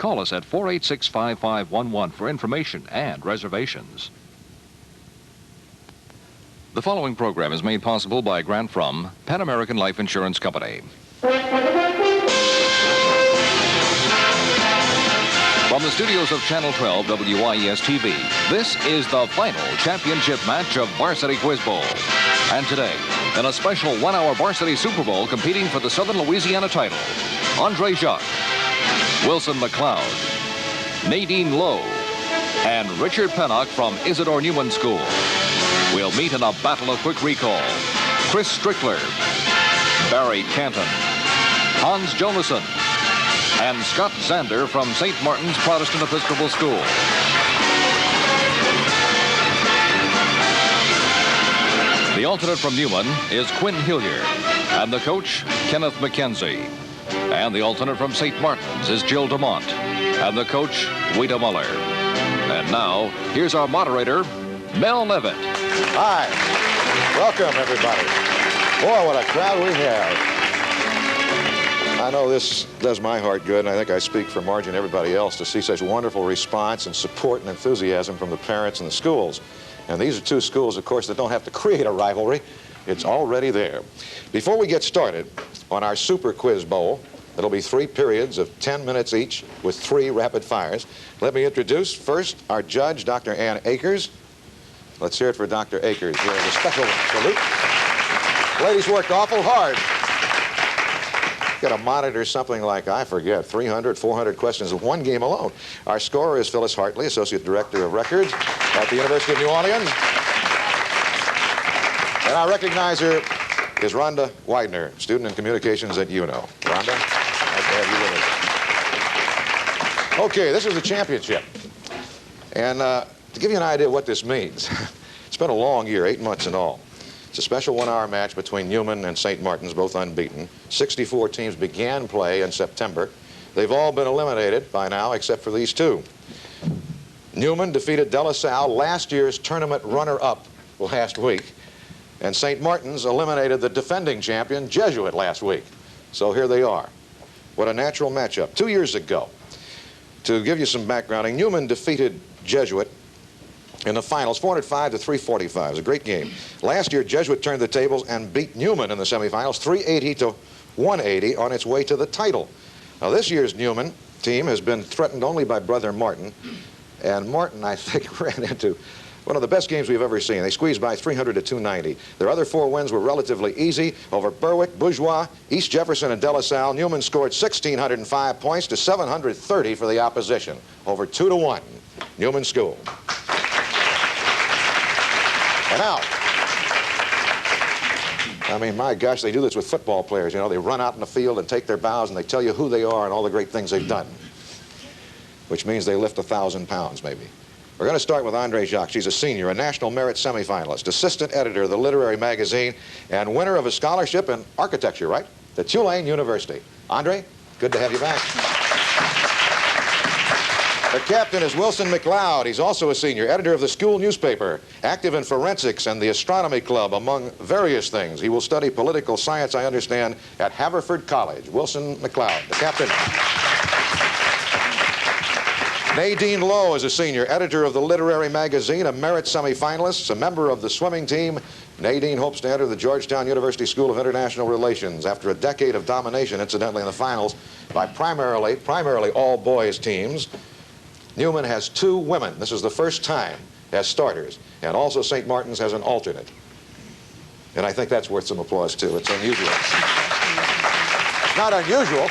Call us at 486-5511 for information and reservations. The following program is made possible by a grant from Pan American Life Insurance Company. From the studios of Channel 12 WIES-TV, this is the final championship match of Varsity Quiz Bowl. And today, in a special one-hour Varsity Super Bowl competing for the Southern Louisiana title, Andre Jacques, Wilson McLeod, Nadine Lowe, and Richard Pennock from Isidore Newman School will meet in a battle of quick recall. Chris Strickler, Barry Canton, Hans Jonason, and Scott Zander from St. Martin's Protestant Episcopal School. The alternate from Newman is Quinn Hillier, and the coach, Kenneth McKenzie. And the alternate from St. Martin's is Jill DeMont, and the coach, Wita Muller. And now, here's our moderator, Mel Levitt. Hi. Welcome, everybody. Boy, what a crowd we have. I know this does my heart good, and I think I speak for Margie and everybody else to see such wonderful response and support and enthusiasm from the parents and the schools. And these are two schools, of course, that don't have to create a rivalry. It's already there. Before we get started on our Super Quiz Bowl, it'll be 3 periods of 10 minutes each with 3 rapid fires. Let me introduce first our judge, Dr. Ann Akers. Let's hear it for Dr. Akers. Here's a special salute. Ladies worked awful hard. Got to monitor something like, I forget, 300, 400 questions in one game alone. Our scorer is Phyllis Hartley, Associate Director of Records at the University of New Orleans. And our recognizer is Rhonda Widener, Student in Communications at UNO. Rhonda, nice to have you with us. Okay, this is the championship. And to give you an idea of what this means, it's been a long year, 8 months in all. It's a special one-hour match between Newman and St. Martin's, both unbeaten. 64 teams began play in September. They've all been eliminated by now, except for these 2. Newman defeated De La Salle, last year's tournament runner-up, last week. And St. Martin's eliminated the defending champion, Jesuit, last week. So here they are. What a natural matchup. 2 years ago, to give you some backgrounding, Newman defeated Jesuit in the finals, 405 to 345. It was a great game. Last year, Jesuit turned the tables and beat Newman in the semifinals, 380 to 180 on its way to the title. Now, this year's Newman team has been threatened only by Brother Martin. And Martin, I think, ran into one of the best games we've ever seen. They squeezed by 300 to 290. Their other 4 wins were relatively easy over Berwick, Bourgeois, East Jefferson, and De La Salle. Newman scored 1,605 points to 730 for the opposition, over 2 to 1. Newman School. And now, I mean, my gosh, they do this with football players. You know, they run out in the field and take their bows and they tell you who they are and all the great things they've done, which means they lift 1,000 pounds, maybe. We're going to start with Andre Jacques. She's a senior, a National Merit semifinalist, assistant editor of the literary magazine, and winner of a scholarship in architecture, right? At Tulane University. Andre, good to have you back. The captain is Wilson McLeod. He's also a senior, editor of the school newspaper, active in forensics and the astronomy club, among various things. He will study political science, I understand, at Haverford College. Wilson McLeod, the captain. Nadine Lowe is a senior, editor of the literary magazine, a merit semifinalist, a member of the swimming team. Nadine hopes to enter the Georgetown University School of International Relations after a decade of domination, incidentally, in the finals by primarily all-boys teams. Newman has 2 women. This is the first time as starters. And also St. Martin's has an alternate. And I think that's worth some applause, too. It's unusual. Not unusual.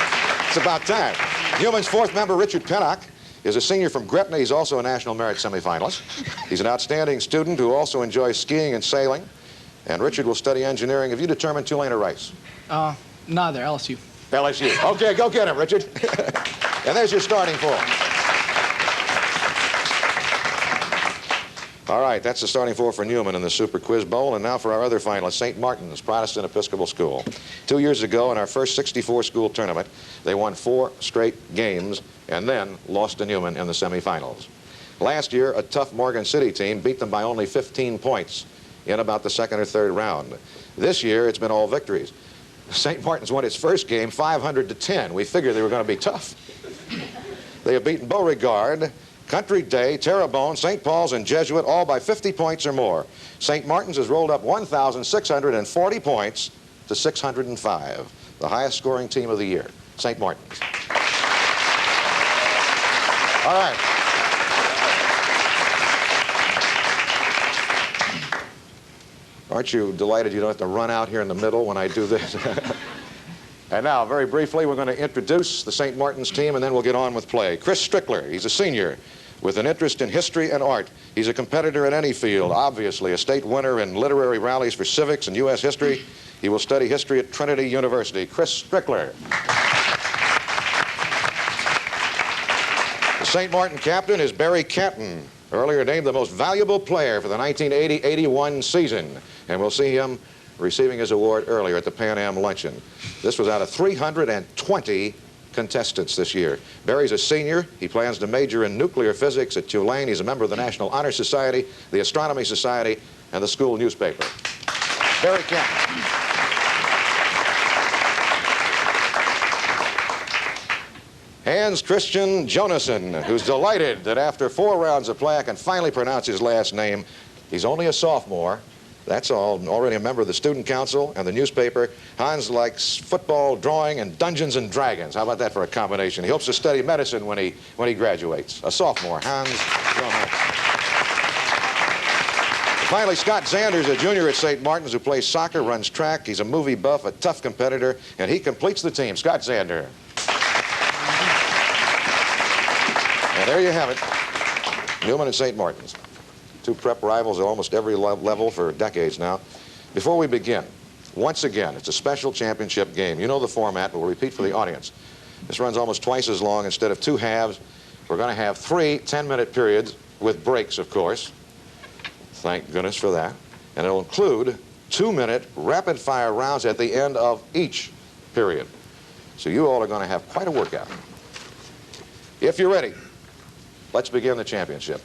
It's about time. Newman's 4th member, Richard Pennock, is a senior from Gretna. He's also a National Merit semifinalist. He's an outstanding student who also enjoys skiing and sailing. And Richard will study engineering. Have you determined Tulane or Rice? Neither, LSU. LSU. Okay, go get him, Richard. And there's your starting 4. All right, that's the starting 4 for Newman in the Super Quiz Bowl. And now for our other finalists, St. Martin's Protestant Episcopal School. 2 years ago, in our first 64-school tournament, they won 4 straight games and then lost to Newman in the semifinals. Last year, a tough Morgan City team beat them by only 15 points in about the 2nd or 3rd round. This year, it's been all victories. St. Martin's won its first game 500 to 10. We figured they were going to be tough. They have beaten Beauregard, Country Day, Terrebonne, St. Paul's, and Jesuit, all by 50 points or more. St. Martin's has rolled up 1,640 points to 605, the highest scoring team of the year, St. Martin's. All right. Aren't you delighted you don't have to run out here in the middle when I do this? And now, very briefly, we're going to introduce the St. Martin's team, and then we'll get on with play. Chris Strickler, he's a senior with an interest in history and art. He's a competitor in any field, obviously, a state winner in literary rallies for civics and U.S. history. He will study history at Trinity University. Chris Strickler. The St. Martin captain is Barry Canton, earlier named the most valuable player for the 1980-81 season. And we'll see him receiving his award earlier at the Pan Am luncheon. This was out of 320 contestants this year. Barry's a senior. He plans to major in nuclear physics at Tulane. He's a member of the National Honor Society, the Astronomy Society, and the school newspaper. Barry Canton. Hans Christian Jonassen, who's delighted that after 4 rounds of play I can finally pronounce his last name. He's only a sophomore. That's all. Already a member of the student council and the newspaper. Hans likes football, drawing, and Dungeons and Dragons. How about that for a combination? He hopes to study medicine when he graduates. A sophomore, Hans Jonassen. Finally, Scott Zanders, a junior at St. Martin's who plays soccer, runs track. He's a movie buff, a tough competitor, and he completes the team. Scott Zander. And there you have it, Newman and St. Martin's. 2 prep rivals at almost every level for decades now. Before we begin, once again, it's a special championship game. You know the format, but we'll repeat for the audience. This runs almost twice as long. Instead of 2 halves, we're going to have 3 10-minute periods with breaks, of course. Thank goodness for that. And it'll include 2-minute rapid-fire rounds at the end of each period. So you all are going to have quite a workout. If you're ready, let's begin the championship.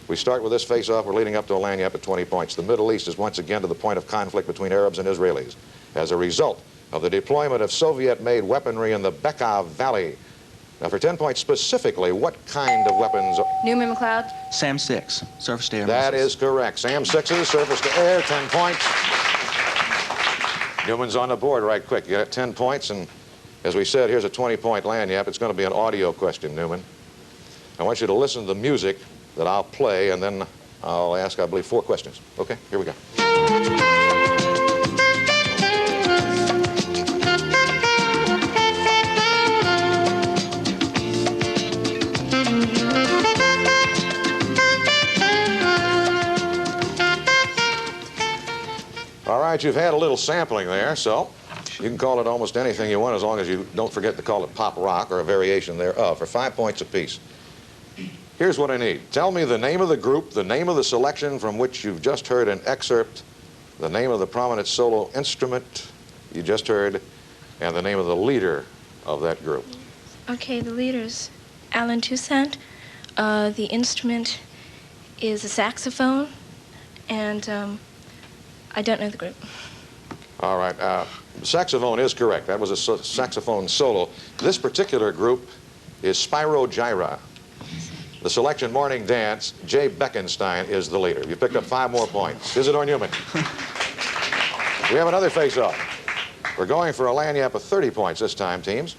We start with this face-off. We're leading up to a lanyap at 20 points. The Middle East is once again to the point of conflict between Arabs and Israelis as a result of the deployment of Soviet-made weaponry in the Bekaa Valley. Now, for 10 points specifically, what kind of weapons? Newman McLeod. SAM-6, surface-to-air missiles. That is correct. SAM-6s, surface-to-air, 10 points. Newman's on the board right quick. You got 10 points, and as we said, here's a 20-point lanyap. It's going to be an audio question, Newman. I want you to listen to the music that I'll play, and then I'll ask, I believe, 4 questions. Okay, here we go. All right, you've had a little sampling there, so you can call it almost anything you want as long as you don't forget to call it pop rock or a variation thereof for 5 points apiece. Here's what I need. Tell me the name of the group, the name of the selection from which you've just heard an excerpt, the name of the prominent solo instrument you just heard, and the name of the leader of that group. Okay, the leader's Alan Toussaint. The instrument is a saxophone, and I don't know the group. All right. Saxophone is correct. That was a saxophone solo. This particular group is Spyro Gyra. The selection Morning Dance, Jay Beckenstein is the leader. You picked up 5 more points. Isidore Newman. We have another face-off. We're going for a lanyap of 30 points this time, teams.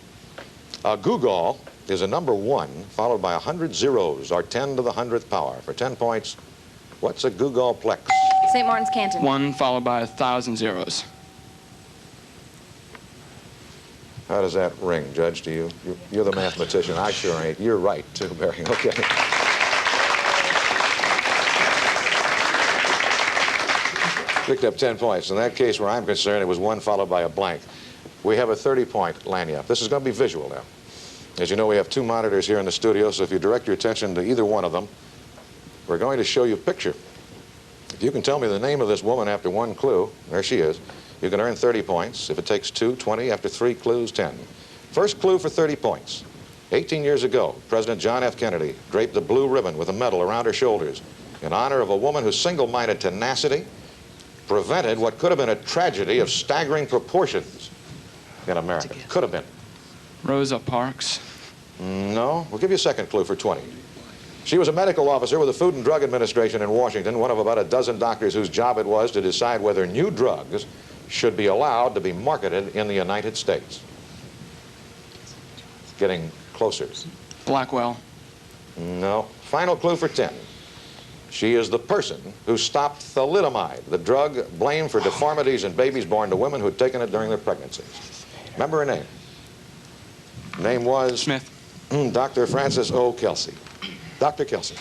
A Google is a number 1, followed by 100 zeros, or 10 to the 100th power. For 10 points, what's a Googleplex? St. Martin's Canton. 1 followed by 1,000 zeros. How does that ring, Judge, to you? You're the mathematician. I sure ain't. You're right, too, Barry. Okay. Picked up 10 points. In that case, where I'm concerned, it was 1 followed by a blank. We have a 30-point lanyap. This is going to be visual now. As you know, we have 2 monitors here in the studio, so if you direct your attention to either one of them, we're going to show you a picture. If you can tell me the name of this woman after 1 clue, there she is, you can earn 30 points. If it takes 2, 20. After 3 clues, 10. First clue for 30 points. 18 years ago, President John F. Kennedy draped the blue ribbon with a medal around her shoulders in honor of a woman whose single-minded tenacity prevented what could have been a tragedy of staggering proportions in America. Could have been. Rosa Parks. No. We'll give you a second clue for 20. She was a medical officer with the Food and Drug Administration in Washington, one of about a dozen doctors whose job it was to decide whether new drugs should be allowed to be marketed in the United States. Getting closer. Blackwell. No. Final clue for 10. She is the person who stopped thalidomide, the drug blamed for deformities in babies born to women who had taken it during their pregnancies. Remember her name? Name was? Smith. Dr. Frances O. Kelsey. Dr. Kelsey.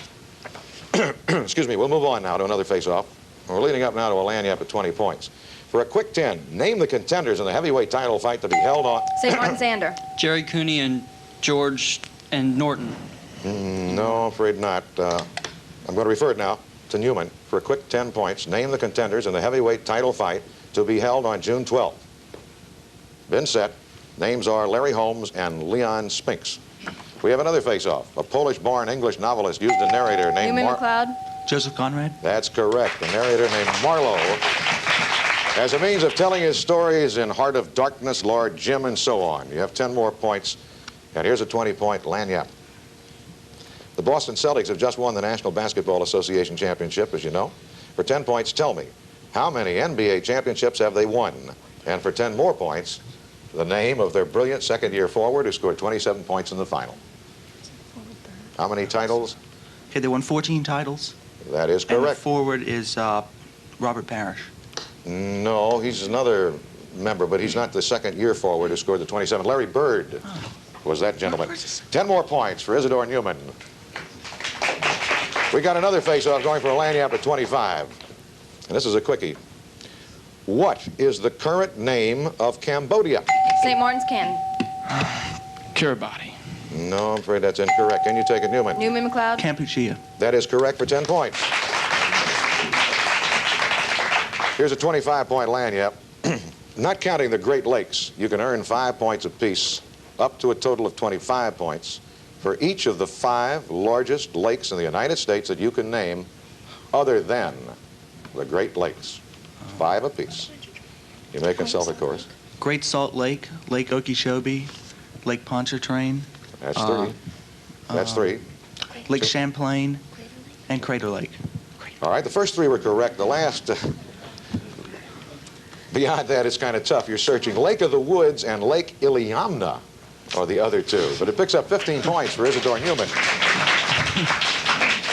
Excuse me, we'll move on now to another face-off. We're leading up now to a lanyap at 20 points. For a quick 10, name the contenders in the heavyweight title fight to be held on... St. Martin Zander. Jerry Cooney and George and Norton. No, I'm afraid not. I'm going to refer it now to Newman. For a quick 10 points, name the contenders in the heavyweight title fight to be held on June 12th. Been set. Names are Larry Holmes and Leon Spinks. We have another face-off. A Polish-born English novelist used a narrator named Newman McLeod. Joseph Conrad. That's correct. A narrator named Marlowe. As a means of telling his stories in Heart of Darkness, Lord Jim, and so on. You have 10 more points, and here's a 20-point lanyap. The Boston Celtics have just won the National Basketball Association Championship, as you know. For 10 points, tell me, how many NBA championships have they won? And for 10 more points, the name of their brilliant second-year forward who scored 27 points in the final. How many titles? Okay, they won 14 titles. That is And the correct. forward is Robert Parrish. No, he's another member, but he's not the second-year forward who scored the 27. Larry Bird was that gentleman. 10 more points for Isidore Newman. We got another face-off going for a lanyap at 25. And this is a quickie. What is the current name of Cambodia? St. Martin's Canton. Kiribati. No, I'm afraid that's incorrect. Can you take it, Newman? Newman McLeod. Kampuchea. That is correct for 10 points. Here's a 25-point lanyap. Not counting the Great Lakes, you can earn 5 points apiece, up to a total of 25 points, for each of the 5 largest lakes in the United States that you can name other than the Great Lakes. 5 apiece. You may consult, of course. Great Salt Lake, Lake Okeechobee, Lake Pontchartrain. That's 3. That's 3. Lake Champlain, and Crater Lake. All right, the first 3 were correct. The last, beyond that, it's kind of tough. You're searching Lake of the Woods and Lake Iliamna are the other 2. But it picks up 15 points for Isidore Newman.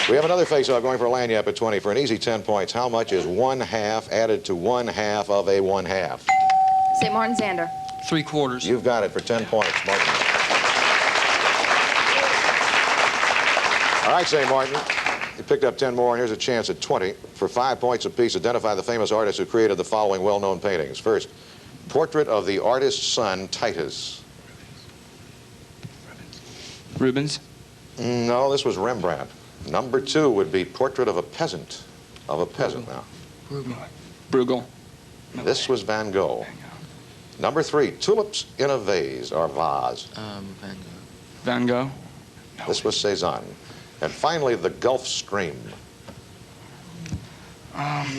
We have another face-off going for a lanyap at 20 for an easy 10 points. How much is 1/2 added to 1/2 of a 1/2? St. Martin Zander. 3/4. You've got it for 10 points, Martin. All right, St. Martin. You picked up 10 more, and here's a chance at 20. For 5 points apiece, identify the famous artists who created the following well-known paintings. First, portrait of the artist's son, Titus. Rubens. No, this was Rembrandt. Number 2 would be portrait of a peasant. Of a peasant now. Bruegel. This was Van Gogh. Number 3, tulips in a vase, or vase. Van Gogh. This was Cézanne. And finally, the Gulf Stream.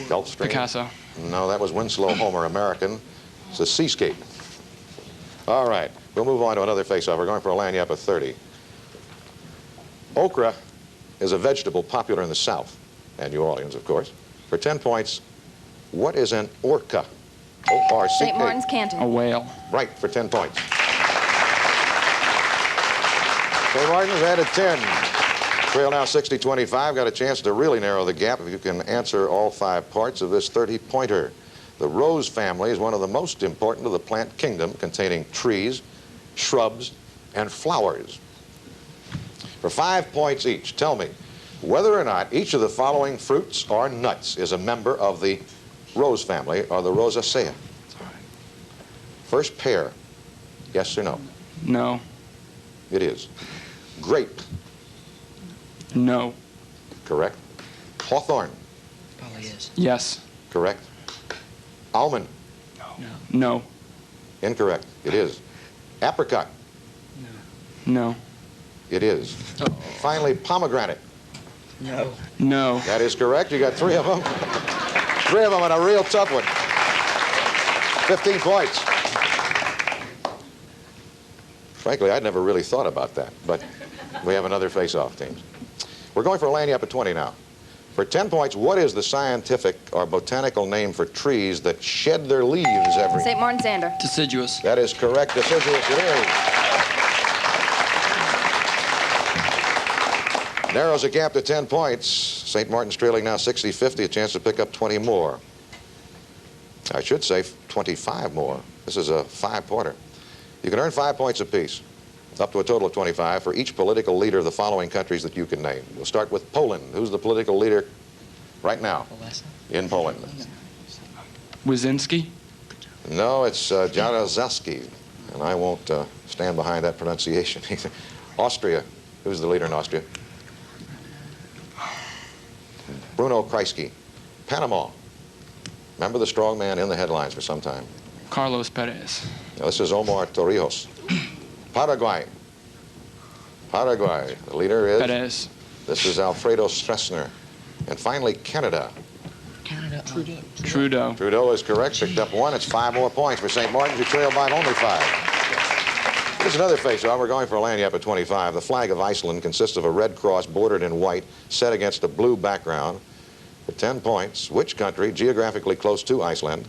Gulf Stream? Picasso. No, that was Winslow Homer, American. It's a seascape. All right, we'll move on to another face-off. We're going for a lanyap of 30. Okra is a vegetable popular in the South, and New Orleans, of course. For 10 points, what is an orca? O-R-C-A. St. Martin's Canton. A whale. Right, for 10 points. St. Martin's added 10. Trail now 60-25. Got a chance to really narrow the gap if you can answer all 5 parts of this 30-pointer. The rose family is one of the most important of the plant kingdom, containing trees, shrubs, and flowers. For 5 points each, tell me whether or not each of the following fruits or nuts is a member of the rose family or the Rosaceae. First, pear. Yes or no? No. It is. Grape. No. Correct. Hawthorn. Probably is. Yes. Correct. Almond. No. Incorrect. It is. Apricot. No. It is. Finally, pomegranate. No. No. That is correct. You got 3 of them. 3 of them and a real tough one. 15 points. Frankly, I'd never really thought about that, but we have another face-off, teams. We're going for a lanyard up at 20 now. For 10 points, what is the scientific or botanical name for trees that shed their leaves every... St. Martin Zander. Deciduous. That is correct. Deciduous it is. Narrows the gap to 10 points. St. Martin's trailing now 60-50, a chance to pick up 20 more. I should say 25 more. This is a 5-pointer. You can earn 5 points apiece, up to a total of 25 for each political leader of the following countries that you can name. We'll start with Poland. Who's the political leader right now in Poland? Wyszynski? No, it's Jaruzelski, and I won't stand behind that pronunciation either. Austria. Who's the leader in Austria? Bruno Kreisky. Panama. Remember the strong man in the headlines for some time. Carlos Perez. Now, this is Omar Torrijos. Paraguay. Paraguay. The leader is? Perez. This is Alfredo Stroessner. And finally, Canada. Canada. Trudeau. Trudeau is correct. Picked up 1. It's 5 more points for St. Martin's, who trail by only 5. Here's another face-off. We're going for a lanyard at 25. The flag of Iceland consists of a red cross bordered in white, set against a blue background. For 10 points, which country, geographically close to Iceland,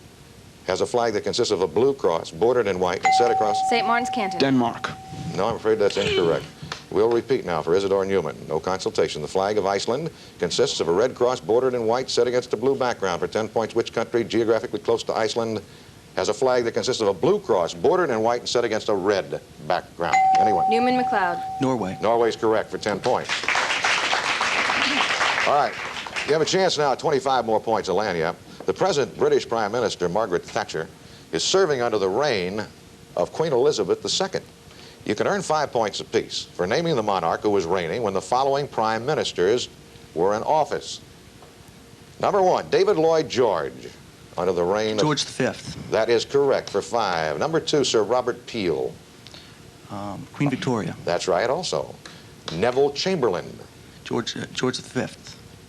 has a flag that consists of a blue cross bordered in white and set across? St. Martin's Canton. Denmark. No, I'm afraid that's incorrect. We'll repeat now for Isidore Newman. No consultation. The flag of Iceland consists of a red cross bordered in white set against a blue background. For 10 points, which country, geographically close to Iceland, has a flag that consists of a blue cross bordered in white and set against a red background? Anyone? Newman McLeod. Norway. Norway's correct for 10 points. All right. You have a chance now at 25 more points of lanyard. The present British Prime Minister, Margaret Thatcher, is serving under the reign of Queen Elizabeth II. You can earn 5 points apiece for naming the monarch who was reigning when the following prime ministers were in office. Number 1, David Lloyd George, under the reign George of... V. That is correct for 5. Number 2, Sir Robert Peel. Queen Victoria. That's right also. Neville Chamberlain. George V.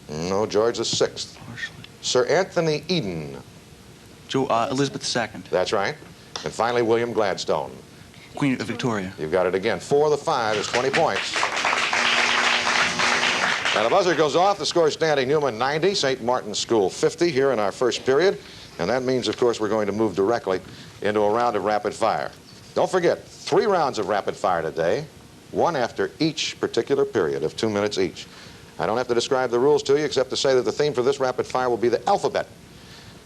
No, George VI. Partially. Sir Anthony Eden. Elizabeth II. That's right. And finally, William Gladstone. Queen Victoria. You've got it again. 4 of the 5 is 20 points. Now the buzzer goes off. The score is standing Newman 90, St. Martin's School 50 here in our first period. And that means, of course, we're going to move directly into a round of rapid fire. Don't forget, 3 rounds of rapid fire today, 1 after each particular period of 2 minutes each. I don't have to describe the rules to you except to say that the theme for this rapid fire will be the alphabet.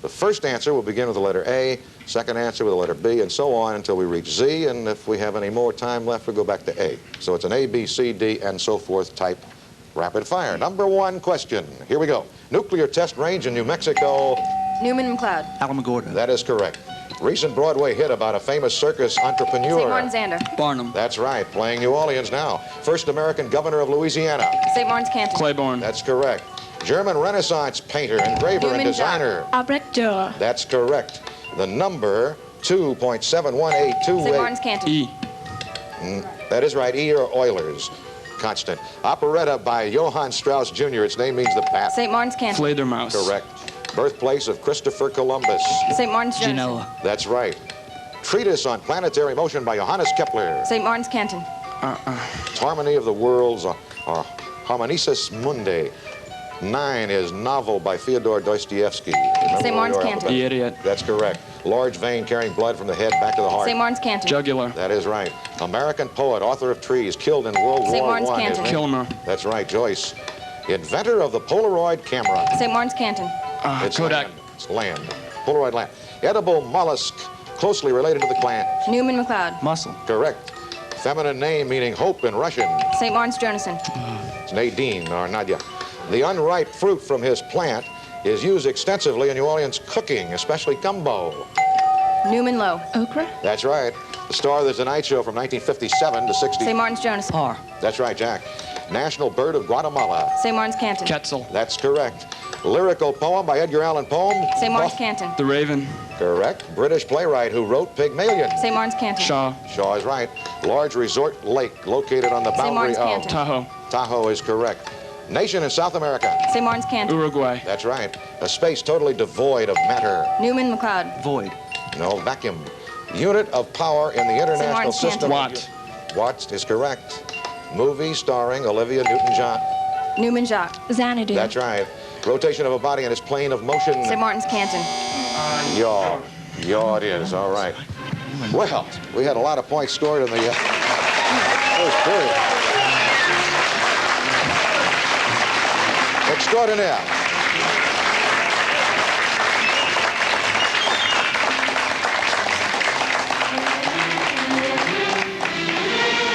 The first answer will begin with the letter A, second answer with the letter B, and so on until we reach Z, and if we have any more time left, we'll go back to A. So it's an A, B, C, D, and so forth type rapid fire. Number 1 question. Here we go. Nuclear test range in New Mexico. Newman McLeod. Alamogordo. That is correct. Recent Broadway hit about a famous circus entrepreneur. St. Martin's Zander. Barnum. That's right, playing New Orleans now. First American governor of Louisiana. St. Martin's Canton. Claiborne. That's correct. German Renaissance painter, engraver, and Newman designer. Albrecht Dürer. That's correct. The number 2.71828. St. Martin's Canton. E. That is right, E or Oilers. Constant. Operetta by Johann Strauss Jr. Its name means the bat. St. Martin's Canton. Fledermaus. Correct. Birthplace of Christopher Columbus. St. Martin's Johnson. Genoa. That's right. Treatise on planetary motion by Johannes Kepler. St. Martin's Canton. Harmony of the Worlds, or Harmonices Mundi. 9 is Novel by Fyodor Dostoevsky. Remember St. Martin's your Canton. alphabet? The Idiot. That's correct. Large vein carrying blood from the head back to the heart. St. Martin's Canton. Jugular. That is right. American poet, author of Trees, killed in World St. War Martin's I. Canton. His name- Kilmer. That's right, Joyce. Inventor of the Polaroid camera. St. Martin's Canton. It's Kodak. land. It's land. Polaroid land. Edible mollusk, closely related to the plant. Newman McLeod. Mussel. Correct. Feminine name meaning hope in Russian. St. Martin's Jonasson. It's Nadine or Nadia. The unripe fruit from his plant is used extensively in New Orleans cooking, especially gumbo. Newman Lowe. Okra. That's right. The star of the Tonight Show from 1957 to 60. St. Martin's Jonasson. R. That's right, Jack. National bird of Guatemala. St. Martin's Canton. Quetzal. That's correct. Lyrical poem by Edgar Allan Poe. St. Martin's Canton. The Raven. Correct. British playwright who wrote Pygmalion. St. Martin's Canton. Shaw. Shaw is right. Large resort lake located on the St. boundary Martin's of Canton. Tahoe. Tahoe is correct. Nation in South America. St. Martin's Canton. Uruguay. That's right. A space totally devoid of matter. Newman McLeod. Void. No, vacuum. Unit of power in the international Martin's system. Canton. Watt. What is correct? Movie starring Olivia Newton-John. Newman Jacques. Xanadu. That's right. Rotation of a body in its plane of motion. St. Martin's Canton. Yaw. Yaw it is. All right. Well, we had a lot of points scored in the first period. Extraordinaire.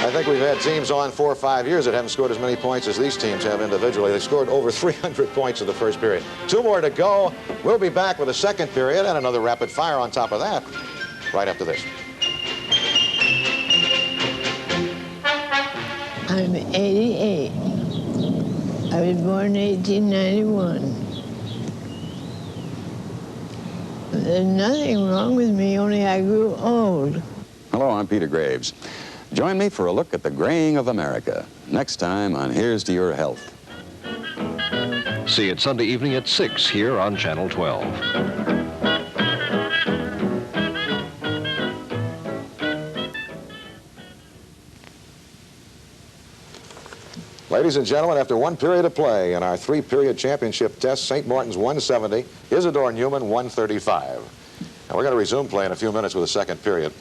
I think we've had teams on 4 or 5 years that haven't scored as many points as these teams have individually. They scored over 300 points in the first period. 2 more to go. We'll be back with a second period and another rapid fire on top of that right after this. I'm 88. I was born in 1891. There's nothing wrong with me, only I grew old. Hello, I'm Peter Graves. Join me for a look at the graying of America. Next time on Here's to Your Health. See it Sunday evening at 6 here on Channel 12. Ladies and gentlemen, after 1 period of play in our 3-period championship test, St. Martin's 170, Isidore Newman 135. And we're going to resume play in a few minutes with the second period.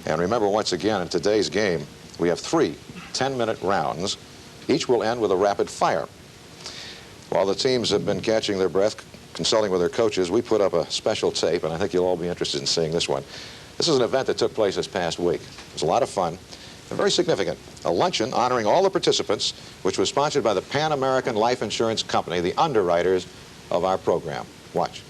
And remember, once again, in today's game, we have 3 10-minute rounds. Each will end with a rapid fire. While the teams have been catching their breath, consulting with their coaches, we put up a special tape, and I think you'll all be interested in seeing this one. This is an event that took place this past week. It was a lot of fun and very significant. A luncheon honoring all the participants, which was sponsored by the Pan American Life Insurance Company, the underwriters of our program. Watch.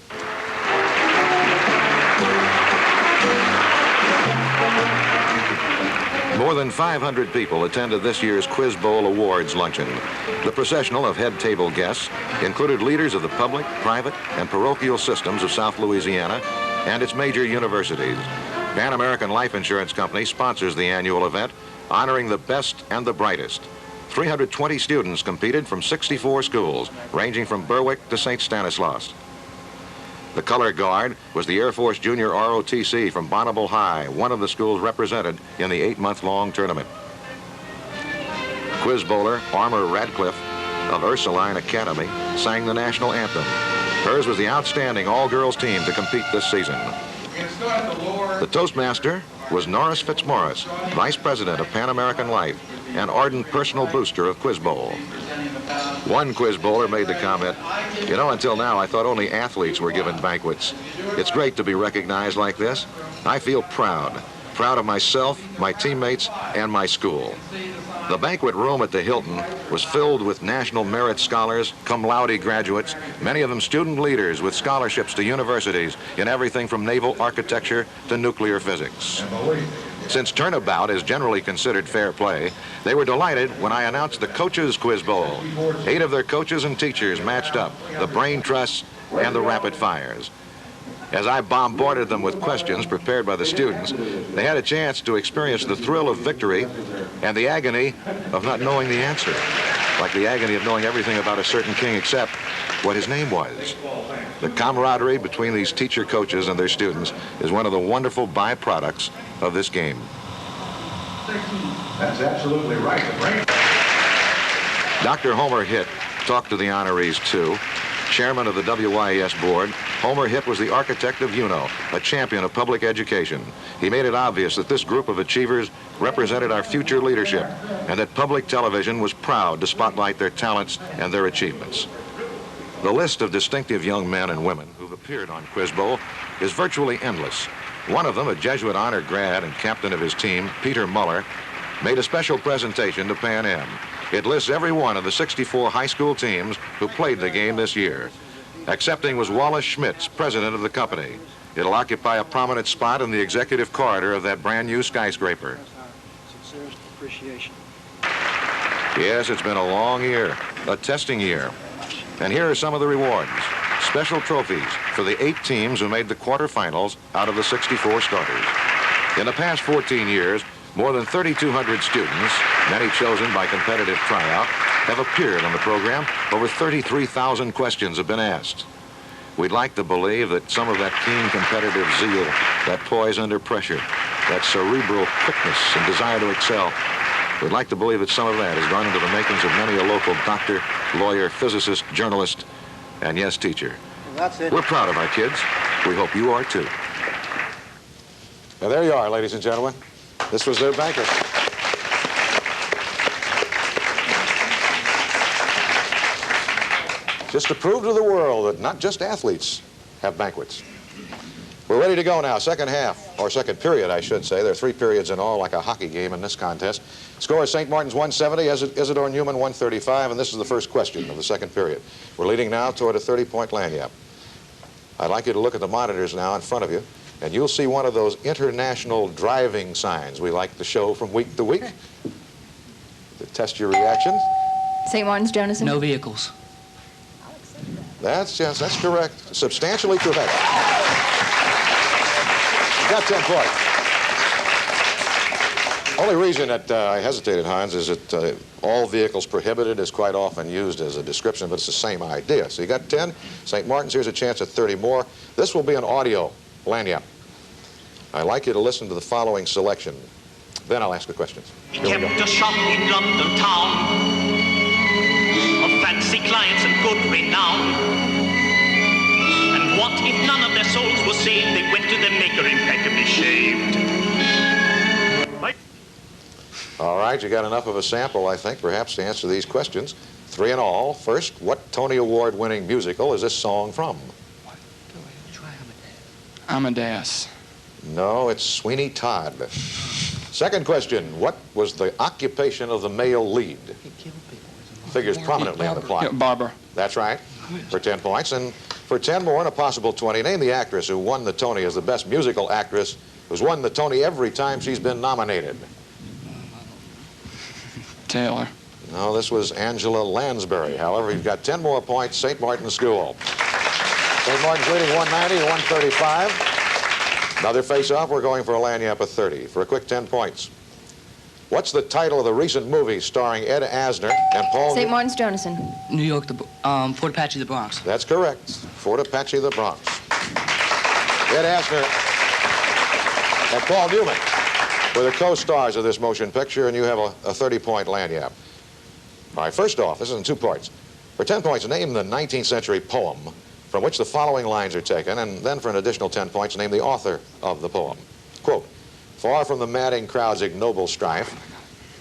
More than 500 people attended this year's Quiz Bowl Awards luncheon. The processional of head table guests included leaders of the public, private, and parochial systems of South Louisiana and its major universities. Pan American Life Insurance Company sponsors the annual event, honoring the best and the brightest. 320 students competed from 64 schools, ranging from Berwick to St. Stanislaus. The color guard was the Air Force Junior ROTC from Bonneville High, one of the schools represented in the 8-month-long tournament. Quiz bowler Armour Radcliffe of Ursuline Academy sang the national anthem. Hers was the outstanding all-girls team to compete this season. The Toastmaster was Norris Fitzmaurice, Vice President of Pan American Life and ardent personal booster of Quiz Bowl. One quiz bowler made the comment, "You know, until now I thought only athletes were given banquets. It's great to be recognized like this. I feel proud of myself, my teammates, and my school." The banquet room at the Hilton was filled with National Merit Scholars, cum laude graduates, many of them student leaders with scholarships to universities in everything from naval architecture to nuclear physics. Since turnabout is generally considered fair play, they were delighted when I announced the Coaches Quiz Bowl. 8 of their coaches and teachers matched up, the brain trusts and the rapid fires. As I bombarded them with questions prepared by the students, they had a chance to experience the thrill of victory and the agony of not knowing the answer, like the agony of knowing everything about a certain king except what his name was. The camaraderie between these teacher coaches and their students is one of the wonderful byproducts of this game. That's absolutely right. Dr. Homer Hitt talked to the honorees too. Chairman of the WYES board, Homer Hitt was the architect of UNO, a champion of public education. He made it obvious that this group of achievers represented our future leadership and that public television was proud to spotlight their talents and their achievements. The list of distinctive young men and women who've appeared on Quiz Bowl is virtually endless. One of them, a Jesuit honor grad and captain of his team, Peter Muller, made a special presentation to Pan Am. It lists every one of the 64 high school teams who played the game this year. Accepting was Wallace Schmitz, president of the company. It'll occupy a prominent spot in the executive corridor of that brand new skyscraper. Sincerest appreciation. Yes, it's been a long year, a testing year. And here are some of the rewards. Special trophies for the 8 teams who made the quarterfinals out of the 64 starters. In the past 14 years, more than 3,200 students, many chosen by competitive tryout, have appeared on the program. Over 33,000 questions have been asked. We'd like to believe that some of that keen competitive zeal, that poise under pressure, that cerebral quickness and desire to excel. We'd like to believe that some of that has gone into the makings of many a local doctor, lawyer, physicist, journalist, and yes, teacher. Well, that's it. We're proud of our kids. We hope you are too. Now there you are, ladies and gentlemen. This was their banquet. Just to prove to the world that not just athletes have banquets. We're ready to go now. Second half, or second period, I should say. There are 3 periods in all, like a hockey game in this contest. Score is St. Martin's 170, Isidore Newman 135, and this is the first question of the second period. We're leading now toward a 30-point lanyard. I'd like you to look at the monitors now in front of you, and you'll see one of those international driving signs we like to show from week to week to test your reaction. St. Martin's, Jonasson. No vehicles. That's correct. Substantially correct. You got 10 points. Only reason that I hesitated, Hans, is that all vehicles prohibited is quite often used as a description, but it's the same idea. So you got 10. St. Martin's, here's a chance at 30 more. This will be an audio lanyard. I'd like you to listen to the following selection. Then I'll ask the questions. He kept a shop in London town of fancy clients and good renown. And what if none of their souls were saved? They went to the maker impeccably shaved. Right. All right, you got enough of a sample, I think, perhaps, to answer these questions. 3 in all. First, what Tony Award-winning musical is this song from? Amadeus. No, it's Sweeney Todd. Second question, what was the occupation of the male lead? Figures prominently in the plot. Yeah, barber. That's right, for 10 points. And for 10 more and a possible 20, name the actress who won the Tony as the best musical actress, who's won the Tony every time she's been nominated. Taylor. No, this was Angela Lansbury. However, you've got 10 more points, St. Martin's School. St. Martin's leading 190 to 135. Another face-off, we're going for a lanyap of 30 for a quick 10 points. What's the title of the recent movie starring Ed Asner and Paul... St. Martin's, Jonasson. New York, Fort Apache, the Bronx. That's correct. Fort Apache, the Bronx. Ed Asner and Paul Newman were the co-stars of this motion picture, and you have a 30-point lanyap. All right, first off, this is in 2 parts. For 10 points, name the 19th century poem from which the following lines are taken, and then for an additional 10 points, name the author of the poem. Quote, far from the madding crowd's ignoble strife,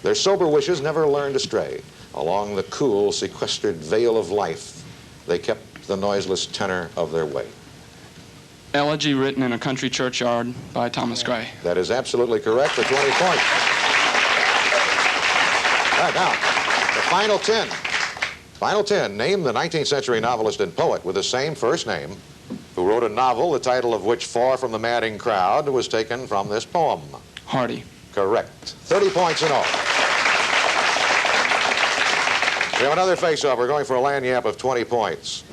their sober wishes never learned to stray. Along the cool, sequestered vale of life, they kept the noiseless tenor of their way. Elegy written in a country churchyard by Thomas Gray. That is absolutely correct for 20 points. All right, now, the final 10. Final 10, name the 19th century novelist and poet with the same first name who wrote a novel, the title of which, Far from the Madding Crowd, was taken from this poem. Hardy. Correct. 30 points in all. We have another face-off. We're going for a lanyap of 20 points.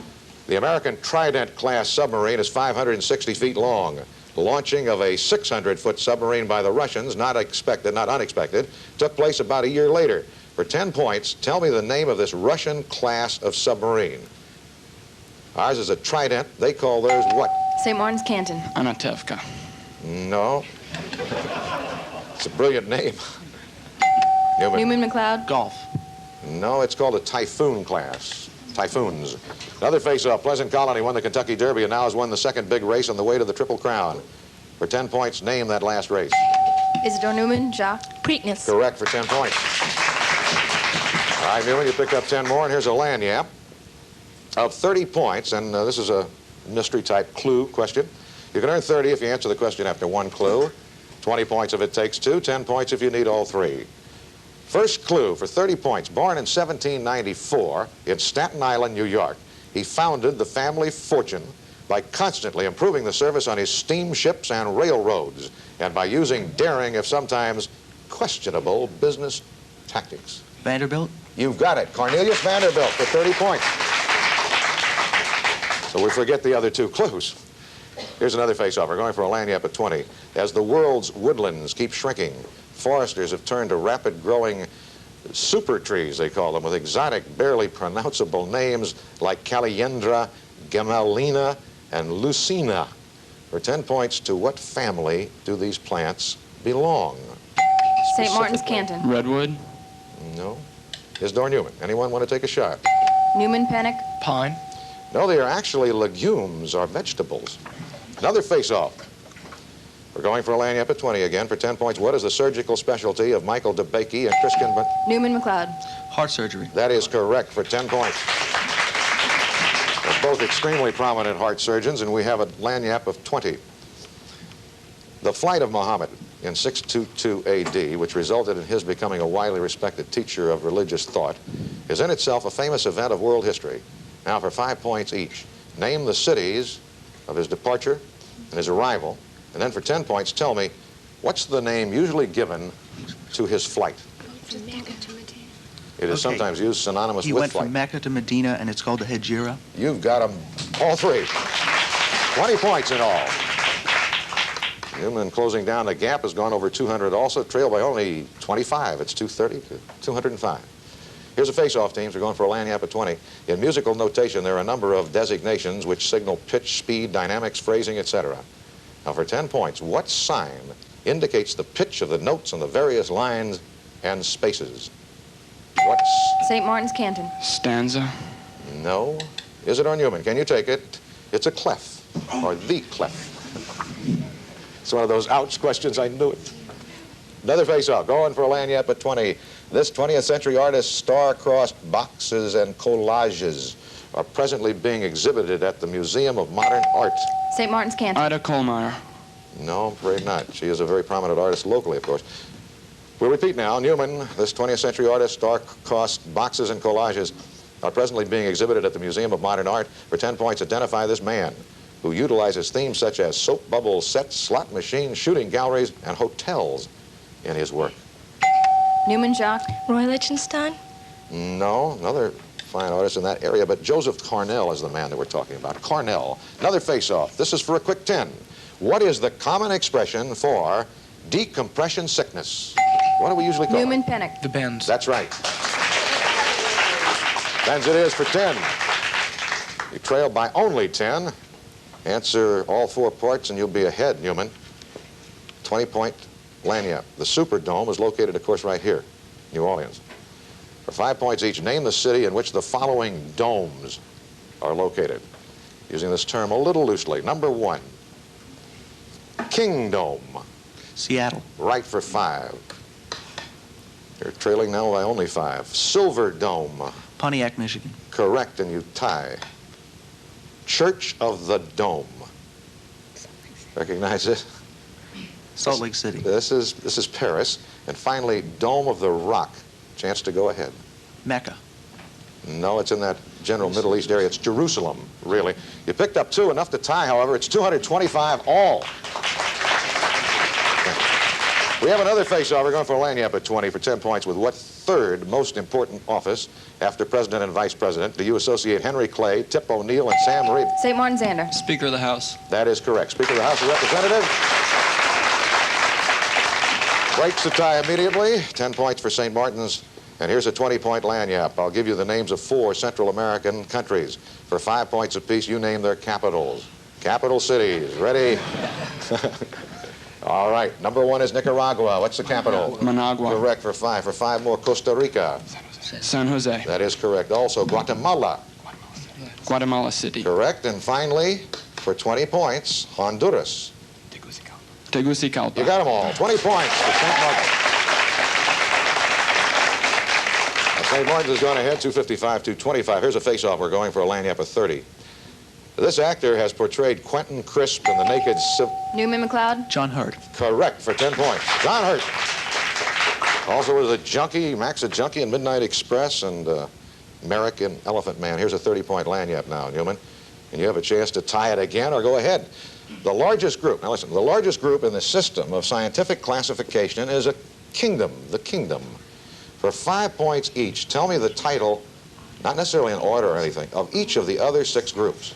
The American Trident-class submarine is 560 feet long. The launching of a 600-foot submarine by the Russians, not unexpected, took place about a year later. For 10 points, tell me the name of this Russian class of submarine. Ours is a Trident. They call theirs what? St. Martin's, Canton. Anatevka. No. It's a brilliant name. Newman McLeod. Golf. No, it's called a Typhoon class. Typhoons. Another face-off. Pleasant Colony won the Kentucky Derby and now has won the second big race on the way to the Triple Crown. For 10 points, name that last race. Isidore Newman, Jacques. Preakness. Correct for 10 points. All right, Newman, you picked up 10 more, and here's a lanyap of 30 points, and this is a mystery-type clue question. You can earn 30 if you answer the question after 1 clue. 20 points if it takes 2, 10 points if you need all 3. First clue for 30 points. Born in 1794 in Staten Island, New York, he founded the family fortune by constantly improving the service on his steamships and railroads, and by using daring, if sometimes questionable, business tactics. Vanderbilt. You've got it. Cornelius Vanderbilt for 30 points. So we forget the other 2 clues. Here's another face-off. We're going for a lanyap at 20. As the world's woodlands keep shrinking, foresters have turned to rapid-growing super trees, they call them, with exotic, barely pronounceable names like Caliendra, Gamalina, and Lucina. For 10 points, to what family do these plants belong? St. Martin's, Specifically. Canton. Redwood. No. Isidore Newman. Anyone want to take a shot? Newman, Pennock. Pine. No, they are actually legumes or vegetables. Another face-off. We're going for a lanyap at 20 again for 10 points. What is the surgical specialty of Michael DeBakey and Christian? Newman, McLeod. Heart surgery. That is correct for 10 points. They're both extremely prominent heart surgeons, and we have a lanyap of 20. The flight of Muhammad in 622 AD, which resulted in his becoming a widely respected teacher of religious thought, is in itself a famous event of world history. Now for 5 points each, name the cities of his departure and his arrival, and then for 10 points, tell me, what's the name usually given to his flight? From Mecca to Medina. It is sometimes used synonymous He with went flight. from Mecca to Medina, and it's called the Hijra. You've got them all three. 20 points in all. Newman closing down the gap has gone over 200 also, trailed by only 25. It's 230 to 205. Here's a face-off, teams. We're going for a lanyap at 20. In musical notation, there are a number of designations which signal pitch, speed, dynamics, phrasing, etc. Now for 10 points, what sign indicates the pitch of the notes on the various lines and spaces? What's... St. Martin's, Canton. Stanza. No. Isidore Newman, can you take it? It's a clef, or the clef. It's one of those ouch questions, I knew it. Another face-off, going for a lanyap at 20. This 20th century artist's star-crossed boxes and collages are presently being exhibited at the Museum of Modern Art. St. Martin's, Canton. Ida Kohlmeyer. No, I'm afraid not. She is a very prominent artist locally, of course. We'll repeat now. Newman, this 20th century artist's star-crossed boxes and collages are presently being exhibited at the Museum of Modern Art. For 10 points, identify this man who utilizes themes such as soap bubble sets, slot machines, shooting galleries, and hotels in his work. Newman, Jacques. Roy Lichtenstein. No, another fine artist in that area, but Joseph Cornell is the man that we're talking about. Cornell. Another face-off. This is for a quick 10. What is the common expression for decompression sickness? What do we usually call Newman, it? Pennock. The Bends. That's right. Bends it is for 10. You trail by only 10. Answer all 4 parts and you'll be ahead, Newman. 20-point lanyap. The Superdome is located, of course, right here, New Orleans. For 5 points each, name the city in which the following domes are located. Using this term a little loosely. Number 1, Kingdome. Seattle. Right for 5. You're trailing now by only 5. Silver Dome. Pontiac, Michigan. Correct, and you tie. Church of the Dome. Recognize this? Salt Lake City. This is Paris. And finally, Dome of the Rock. Chance to go ahead. Mecca. No, it's in that general Middle East area. It's Jerusalem, really. You picked up 2, enough to tie, however. It's 225 all. We have another face-off. We're going for a lanyap at 20 for 10 points. With what third most important office after President and Vice President do you associate Henry Clay, Tip O'Neill, and Sam Reed? St. Martin, Zander. Speaker of the House. That is correct. Speaker of the House of Representatives. Breaks the tie immediately. 10 points for St. Martin's. And here's a 20-point lanyap. I'll give you the names of 4 Central American countries. For 5 points apiece, you name their capitals. Capital cities. Ready? All right. Number 1 is Nicaragua. What's the capital? Managua. Correct for 5. For 5 more, Costa Rica. San Jose. That is correct. Also, Guatemala. Guatemala City. Correct. And finally, for 20 points, Honduras. Tegucigalpa. You got them all. 20 points for St. Martin. St. Martin's has gone ahead, 255, 225. Here's a face-off. We're going for a lanyap of 30. This actor has portrayed Quentin Crisp in The Naked Newman, McLeod. John Hurt. Correct for 10 points. John Hurt. Also was a junkie, Max a junkie in Midnight Express and Merrick in Elephant Man. Here's a 30-point lanyap now, Newman. And you have a chance to tie it again or go ahead. The largest group, now listen, the largest group in the system of scientific classification is a kingdom, the kingdom. For 5 points each, tell me the title, not necessarily in order or anything, of each of the other 6 groups.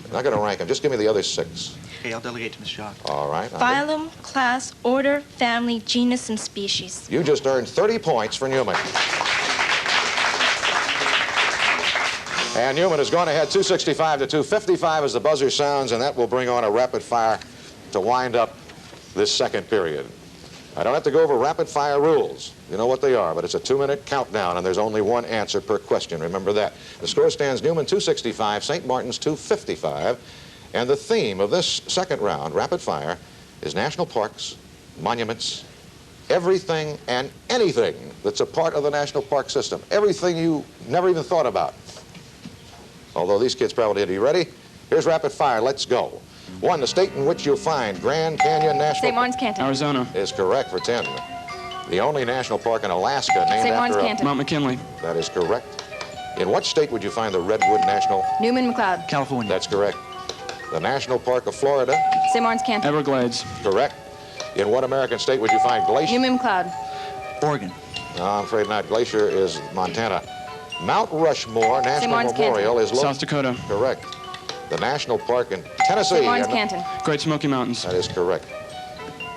I'm not going to rank them. Just give me the other 6. Okay, I'll delegate to Ms. Jacques. All right. Phylum, class, order, family, genus, and species. You just earned 30 points for Newman. And Newman has gone ahead 265 to 255 as the buzzer sounds, and that will bring on a rapid fire to wind up this second period. I don't have to go over rapid-fire rules. You know what they are, but it's a 2-minute countdown, and there's only one answer per question. Remember that. The score stands Newman 265, St. Martin's 255, and the theme of this second round, rapid-fire, is national parks, monuments, everything and anything that's a part of the national park system. Everything you never even thought about. Although these kids probably did. Are you ready? Here's rapid fire. Let's go. 1, the state in which you'll find Grand Canyon National St. Martin's Canton. Arizona. is correct for 10. The only national park in Alaska named St. after Martin's Canton. Mount McKinley. That is correct. In what state would you find the Redwood National? Newman McLeod. California. That's correct. The National Park of Florida? St. Martin's Canton. Everglades. Correct. In what American state would you find Glacier? Newman McLeod. Oregon. No, I'm afraid not. Glacier is Montana. Mount Rushmore National Martin's Memorial is South Dakota. Correct. The National Park in Tennessee. St. Martin's Canton. Great Smoky Mountains. That is correct.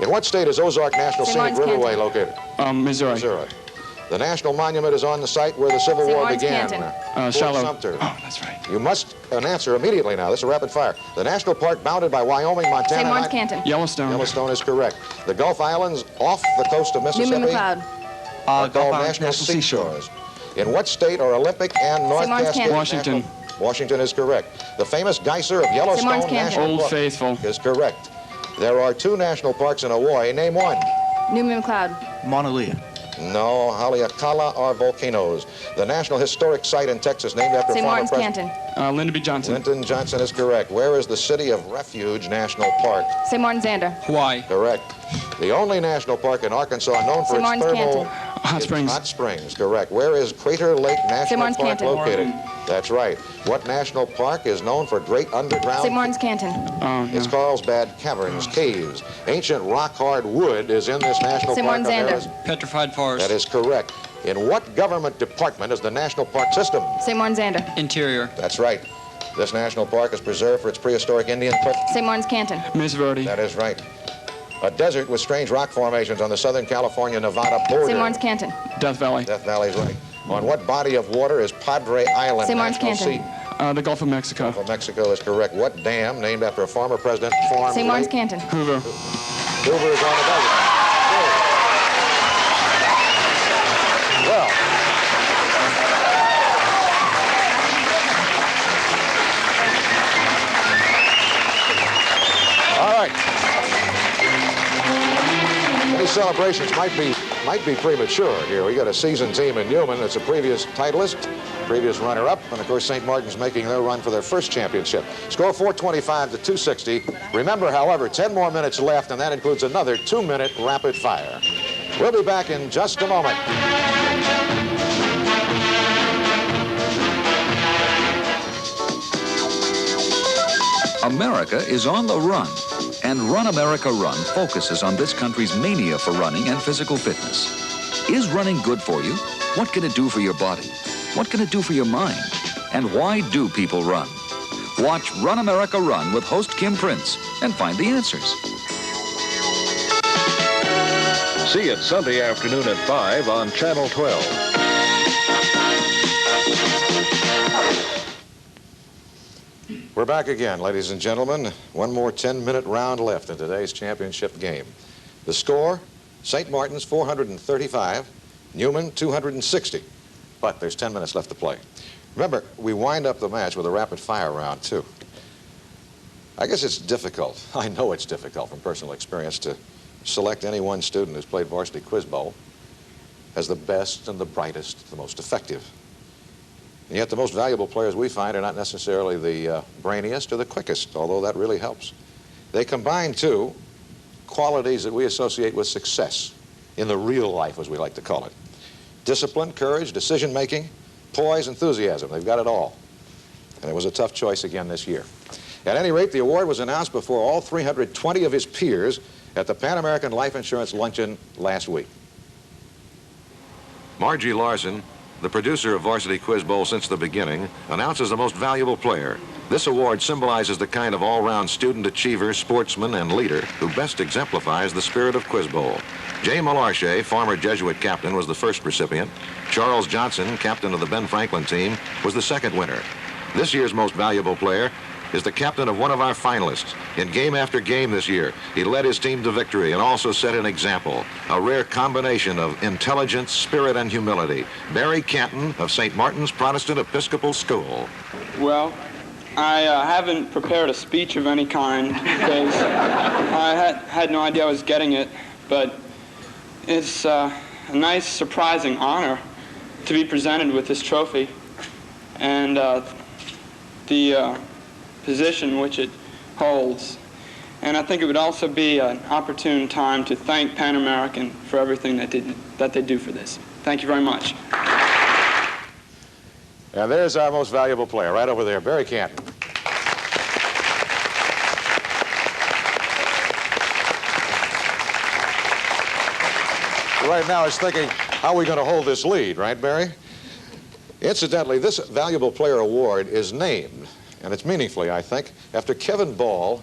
In what state is Ozark National St. Scenic Martin's Riverway Canton. located? Missouri. Missouri. The national monument is on the site where the Civil St. War Martin's began. Canton. Fort Shallow. Sumter. Oh, that's right. You must answer immediately now. This is a rapid fire. The national park bounded by Wyoming, Montana. St. Martin's Canton. Yellowstone. Yellowstone is correct. The Gulf Islands off the coast of Mississippi Newman McLeod. are Gulf called Island national National Seashore. seashores. In what state are Olympic and North St. Martin's Cascades? Canton. Washington. Washington is correct. The famous geyser of Yellowstone Martin's Canton. National Old Park Faithful. is correct. There are 2 national parks in Hawaii. Name one. Newman McLeod. Mauna Lea. No, Haleakala are volcanoes. The National Historic Site in Texas named after St. former Martin's President. Canton. Lyndon B. Johnson. Lyndon Johnson is correct. Where is the City of Refuge National Park? St. Martin's Zander. Hawaii. Correct. The only national park in Arkansas known for St. its Martin's thermal... Canton. Hot is Springs. Hot Springs, correct. Where is Crater Lake National Martin's Park Canton. located? That's right. What national park is known for great underground... St. Martin's Canton. Oh, It's no. Carlsbad Caverns, caves. Ancient rock-hard wood is in this national St. park. Martin's of Zander. Arizona. Petrified Forest. That is correct. In what government department is the national park system? St. Martin's Zander. Interior. That's right. This national park is preserved for its prehistoric Indian cliff. St. Martin's Canton. Miss Verde. That is right. A desert with strange rock formations on the southern California-Nevada border. St. Martin's Canton. Death Valley. Death Valley is right. On what body of water is Padre Island St. Martin's National Canton. Sea? The Gulf of Mexico. Gulf of Mexico is correct. What dam, named after a former president, formed St. Martin's Lake Canton. Hoover. Hoover is on the desert. Well, all right. These celebrations might be premature here. We got a seasoned team in Newman that's a previous titleist, previous runner-up, and of course St. Martin's making their run for their first championship. Score 425 to 260. Remember, however, 10 more minutes left, and that includes another 2-minute rapid fire. We'll be back in just a moment. America is on the run, and Run America Run focuses on this country's mania for running and physical fitness. Is running good for you? What can it do for your body? What can it do for your mind? And why do people run? Watch Run America Run with host Kim Prince and find the answers. See it Sunday afternoon at 5 on Channel 12. We're back again, ladies and gentlemen. One more 10-minute round left in today's championship game. The score, St. Martin's 435, Newman 260. But there's 10 minutes left to play. Remember, we wind up the match with a rapid-fire round, too. I guess it's difficult. I know it's difficult from personal experience to select any one student who's played Varsity Quiz Bowl as the best and the brightest, the most effective. And yet the most valuable players we find are not necessarily the brainiest or the quickest, although that really helps. They combine, too, qualities that we associate with success in the real life, as we like to call it. Discipline, courage, decision-making, poise, enthusiasm. They've got it all. And it was a tough choice again this year. At any rate, the award was announced before all 320 of his peers at the Pan American Life Insurance Luncheon last week. Margie Larson, the producer of Varsity Quiz Bowl since the beginning, announces the most valuable player. This award symbolizes the kind of all-round student achiever, sportsman, and leader who best exemplifies the spirit of Quiz Bowl. Jay Malarche, former Jesuit captain, was the first recipient. Charles Johnson, captain of the Ben Franklin team, was the second winner. This year's most valuable player is the captain of one of our finalists. In game after game this year, he led his team to victory and also set an example, a rare combination of intelligence, spirit, and humility. Barry Canton of St. Martin's Protestant Episcopal School. Well, I haven't prepared a speech of any kind because I had no idea I was getting it, but it's a nice, surprising honor to be presented with this trophy and the position which it holds. And I think it would also be an opportune time to thank Pan American for everything that they do for this. Thank you very much. And there's our most valuable player right over there, Barry Canton. Right now is thinking, how are we going to hold this lead, right, Barry? Incidentally, this valuable player award is named, and it's meaningfully, I think, after Kevin Ball,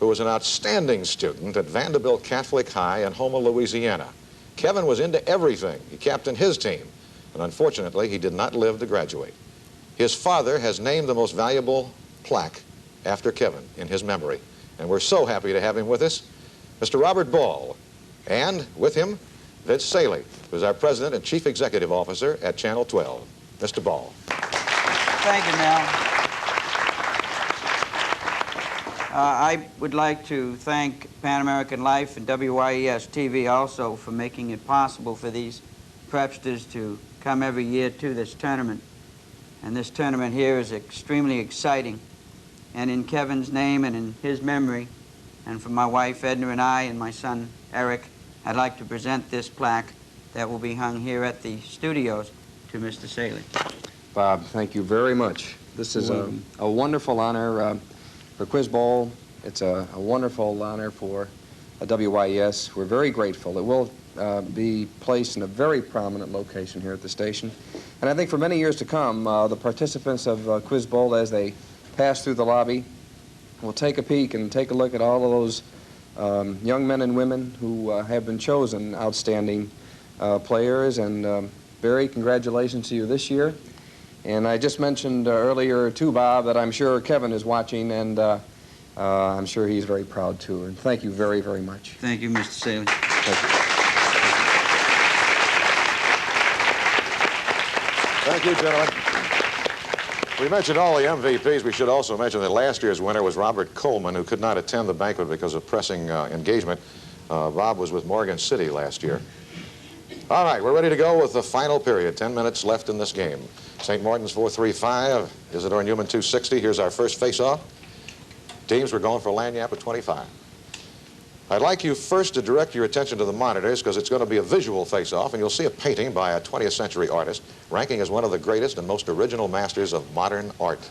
who was an outstanding student at Vanderbilt Catholic High in Houma, Louisiana. Kevin was into everything. He captained his team, and unfortunately, he did not live to graduate. His father has named the most valuable plaque after Kevin in his memory, and we're so happy to have him with us, Mr. Robert Ball, and with him, Vince Saley, who's our president and chief executive officer at Channel 12. Mr. Ball. Thank you, Mel. I would like to thank Pan American Life and WYES TV also for making it possible for these prepsters to come every year to this tournament. And this tournament here is extremely exciting. And in Kevin's name and in his memory, and for my wife Edna and I and my son Eric, I'd like to present this plaque that will be hung here at the studios to Mr. Saley. Bob, thank you very much. This is a wonderful honor for Quiz Bowl. It's a wonderful honor for WYES. We're very grateful. It will be placed in a very prominent location here at the station. And I think for many years to come, the participants of Quiz Bowl, as they pass through the lobby, will take a peek and take a look at all of those young men and women who have been chosen outstanding players. And Barry, congratulations to you this year. And I just mentioned earlier too, Bob, that I'm sure Kevin is watching, and I'm sure he's very proud too. And thank you very, very much. Thank you, Mr. Saley. Thank you. Thank you, gentlemen. We mentioned all the MVPs. We should also mention that last year's winner was Robert Coleman, who could not attend the banquet because of pressing engagement. Bob was with Morgan City last year. All right, we're ready to go with the final period. 10 minutes left in this game. St. Martin's 435, Isidore Newman 260. Here's our first face-off. Teams were going for Lagniappe at 25. I'd like you first to direct your attention to the monitors because it's going to be a visual face-off, and you'll see a painting by a 20th century artist ranking as one of the greatest and most original masters of modern art.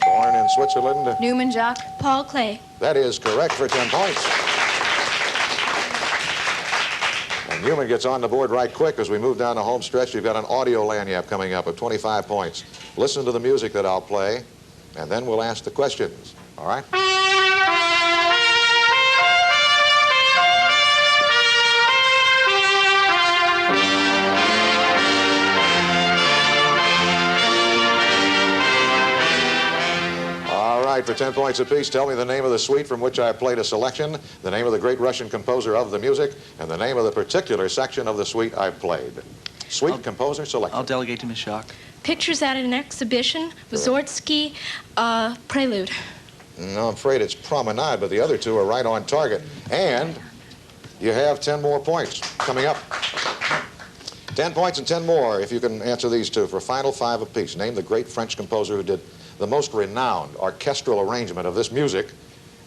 Born in Switzerland. Newman Jacques. Paul Klee. That is correct for 10 points. And Newman gets on the board right quick as we move down the home stretch. You've got an audio lagniappe coming up of 25 points. Listen to the music that I'll play, and then we'll ask the questions. All right? For 10 points apiece, tell me the name of the suite from which I played a selection, the name of the great Russian composer of the music, and the name of the particular section of the suite I played. Suite, composer, selection. I'll delegate to Ms. Schock. Pictures at an exhibition, Varsity, Prelude. No, I'm afraid it's Promenade, but the other two are right on target. And you have 10 more points coming up. 10 points and 10 more if you can answer these two for a final 5 apiece. Name the great French composer who did the most renowned orchestral arrangement of this music,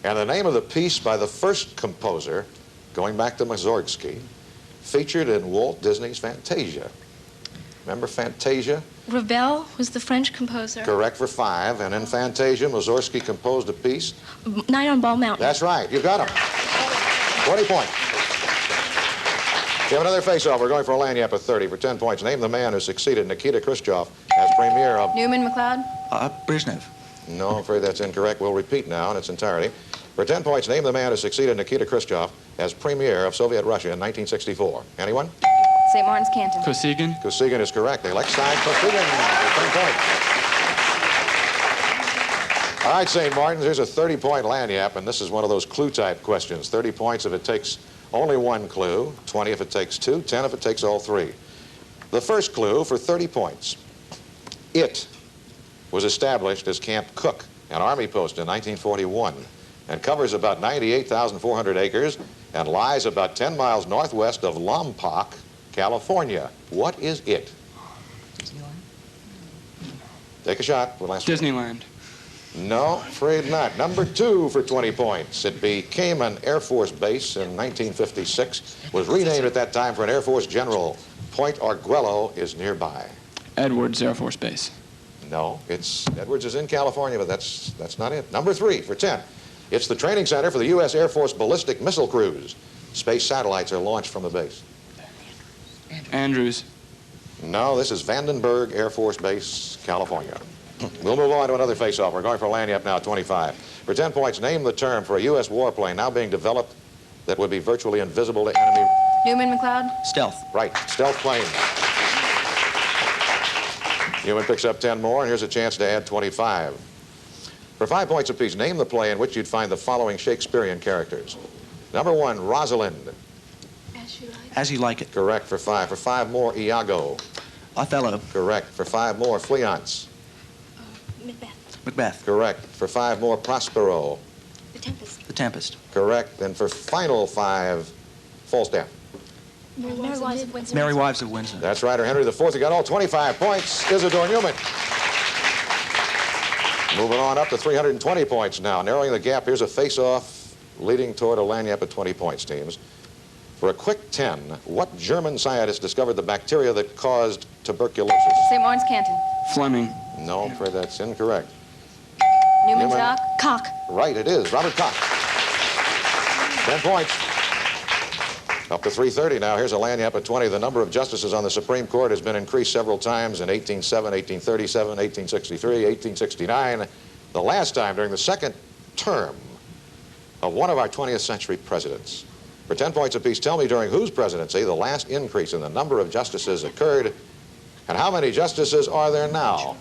and the name of the piece by the first composer, going back to Mussorgsky, featured in Walt Disney's Fantasia. Remember Fantasia? Ravel was the French composer. Correct for 5, and in Fantasia, Mussorgsky composed a piece. Night on Bald Mountain. That's right, you got him. 20 points. We have another face-off. We're going for a lagniappe at 30 for 10 points. Name the man who succeeded Nikita Khrushchev as premier of... Newman McLeod. Brezhnev. No, I'm afraid that's incorrect. We'll repeat now in its entirety. For 10 points, name the man who succeeded Nikita Khrushchev as premier of Soviet Russia in 1964. Anyone? St. Martin's Canton. Kosygin. Kosygin is correct. Alexei Kosygin for 10 points. All right, St. Martin's, here's a 30-point lanyap, and this is one of those clue-type questions. 30 points if it takes only one clue, 20 if it takes two, 10 if it takes all three. The first clue for 30 points. It was established as Camp Cook, an Army post in 1941, and covers about 98,400 acres and lies about 10 miles northwest of Lompoc, California. What is it? Take a shot. We'll ask Disneyland. No, afraid not. Number 2 for 20 points. It became an Air Force base in 1956. Was renamed at that time for an Air Force general. Point Arguello is nearby. Edwards Air Force Base. No, Edwards is in California, but that's not it. Number 3 for 10. It's the training center for the U.S. Air Force ballistic missile crews. Space satellites are launched from the base. Andrews. No, this is Vandenberg Air Force Base, California. We'll move on to another face-off. We're going for lanyap now, 25. For 10 points, name the term for a U.S. warplane now being developed that would be virtually invisible to enemy. Newman, McLeod. Stealth. Right, stealth plane. Newman picks up 10 more, and here's a chance to add 25. For 5 points apiece, name the play in which you'd find the following Shakespearean characters. Number 1, Rosalind. As You Like It. Correct for 5. For 5 more, Iago. Othello. Correct. For 5 more, Fleance. Macbeth. Correct. For 5 more, Prospero. The Tempest. Correct. And for final 5, Falstaff. Merry Wives of Windsor. That's right, or Henry IV. He got all 25 points. Isidore Newman. Moving on up to 320 points now. Narrowing the gap, here's a face-off leading toward a lanyap at 20 points, teams. For a quick 10, what German scientist discovered the bacteria that caused tuberculosis? St. Martin's, Canton. Fleming. No, I'm afraid that's incorrect. Newman, Newman. Jock. Cock. Right, it is. Robert Koch. 10 points. Up to 330 now. Here's a lanyap at 20. The number of justices on the Supreme Court has been increased several times in 1807, 1837, 1863, 1869. The last time during the second term of one of our 20th century presidents. For 10 points apiece, tell me during whose presidency the last increase in the number of justices occurred, and how many justices are there now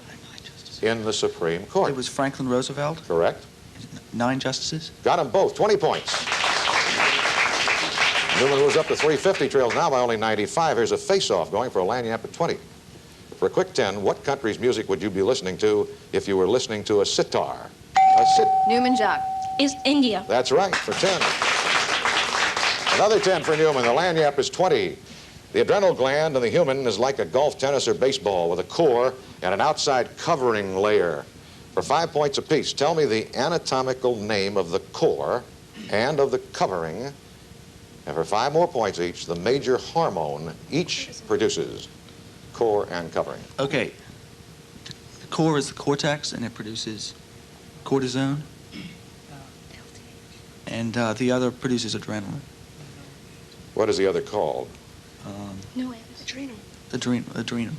in the Supreme Court? It was Franklin Roosevelt. Correct. 9 justices. Got them both. 20 points. Newman moves up to 350, trails now by only 95. Here's a face-off going for a lanyap at 20. For a quick 10, what country's music would you be listening to if you were listening to a sitar? Newman, Jock. Is India. That's right, for 10. Another 10 for Newman. The lanyap is 20. The adrenal gland in the human is like a golf, tennis, or baseball with a core and an outside covering layer. For 5 points apiece, tell me the anatomical name of the core and of the covering. And for 5 more points each, the major hormone each produces core and covering. Okay. The core is the cortex, and it produces cortisone. And the other produces adrenaline. What is the other called? Adrenal.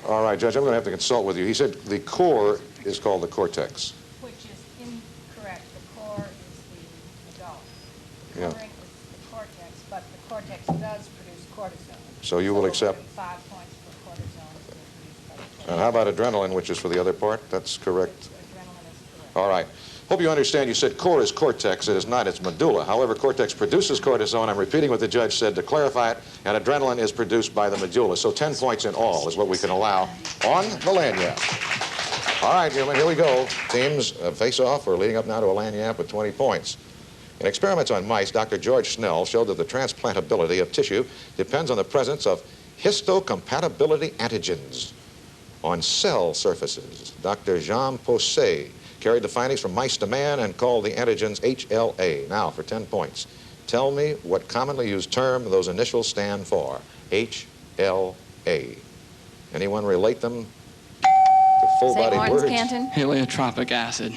All right, Judge, I'm going to have to consult with you. He said the core is called the cortex. Which is incorrect. The core is the adult. The Yeah. covering is the cortex, but the cortex does produce cortisol. So you will accept. 5 points for cortisol. And how about adrenaline, which is for the other part? That's correct. Adrenaline is correct. All right. Hope you understand. You said core is cortex. It is not. It's medulla. However, cortex produces cortisone. I'm repeating what the judge said to clarify it. And adrenaline is produced by the medulla. So 10 points in all is what we can allow on the lanyap. All right, Newman, here we go. Teams face off. We're leading up now to a lanyap with 20 points. In experiments on mice, Dr. George Snell showed that the transplantability of tissue depends on the presence of histocompatibility antigens on cell surfaces. Dr. Jean Posset carried the findings from mice to man and called the antigens HLA. Now, for 10 points, tell me what commonly used term those initials stand for. HLA. Anyone relate them to full-bodied St. Martin's, words? Canton. Heliotropic acid.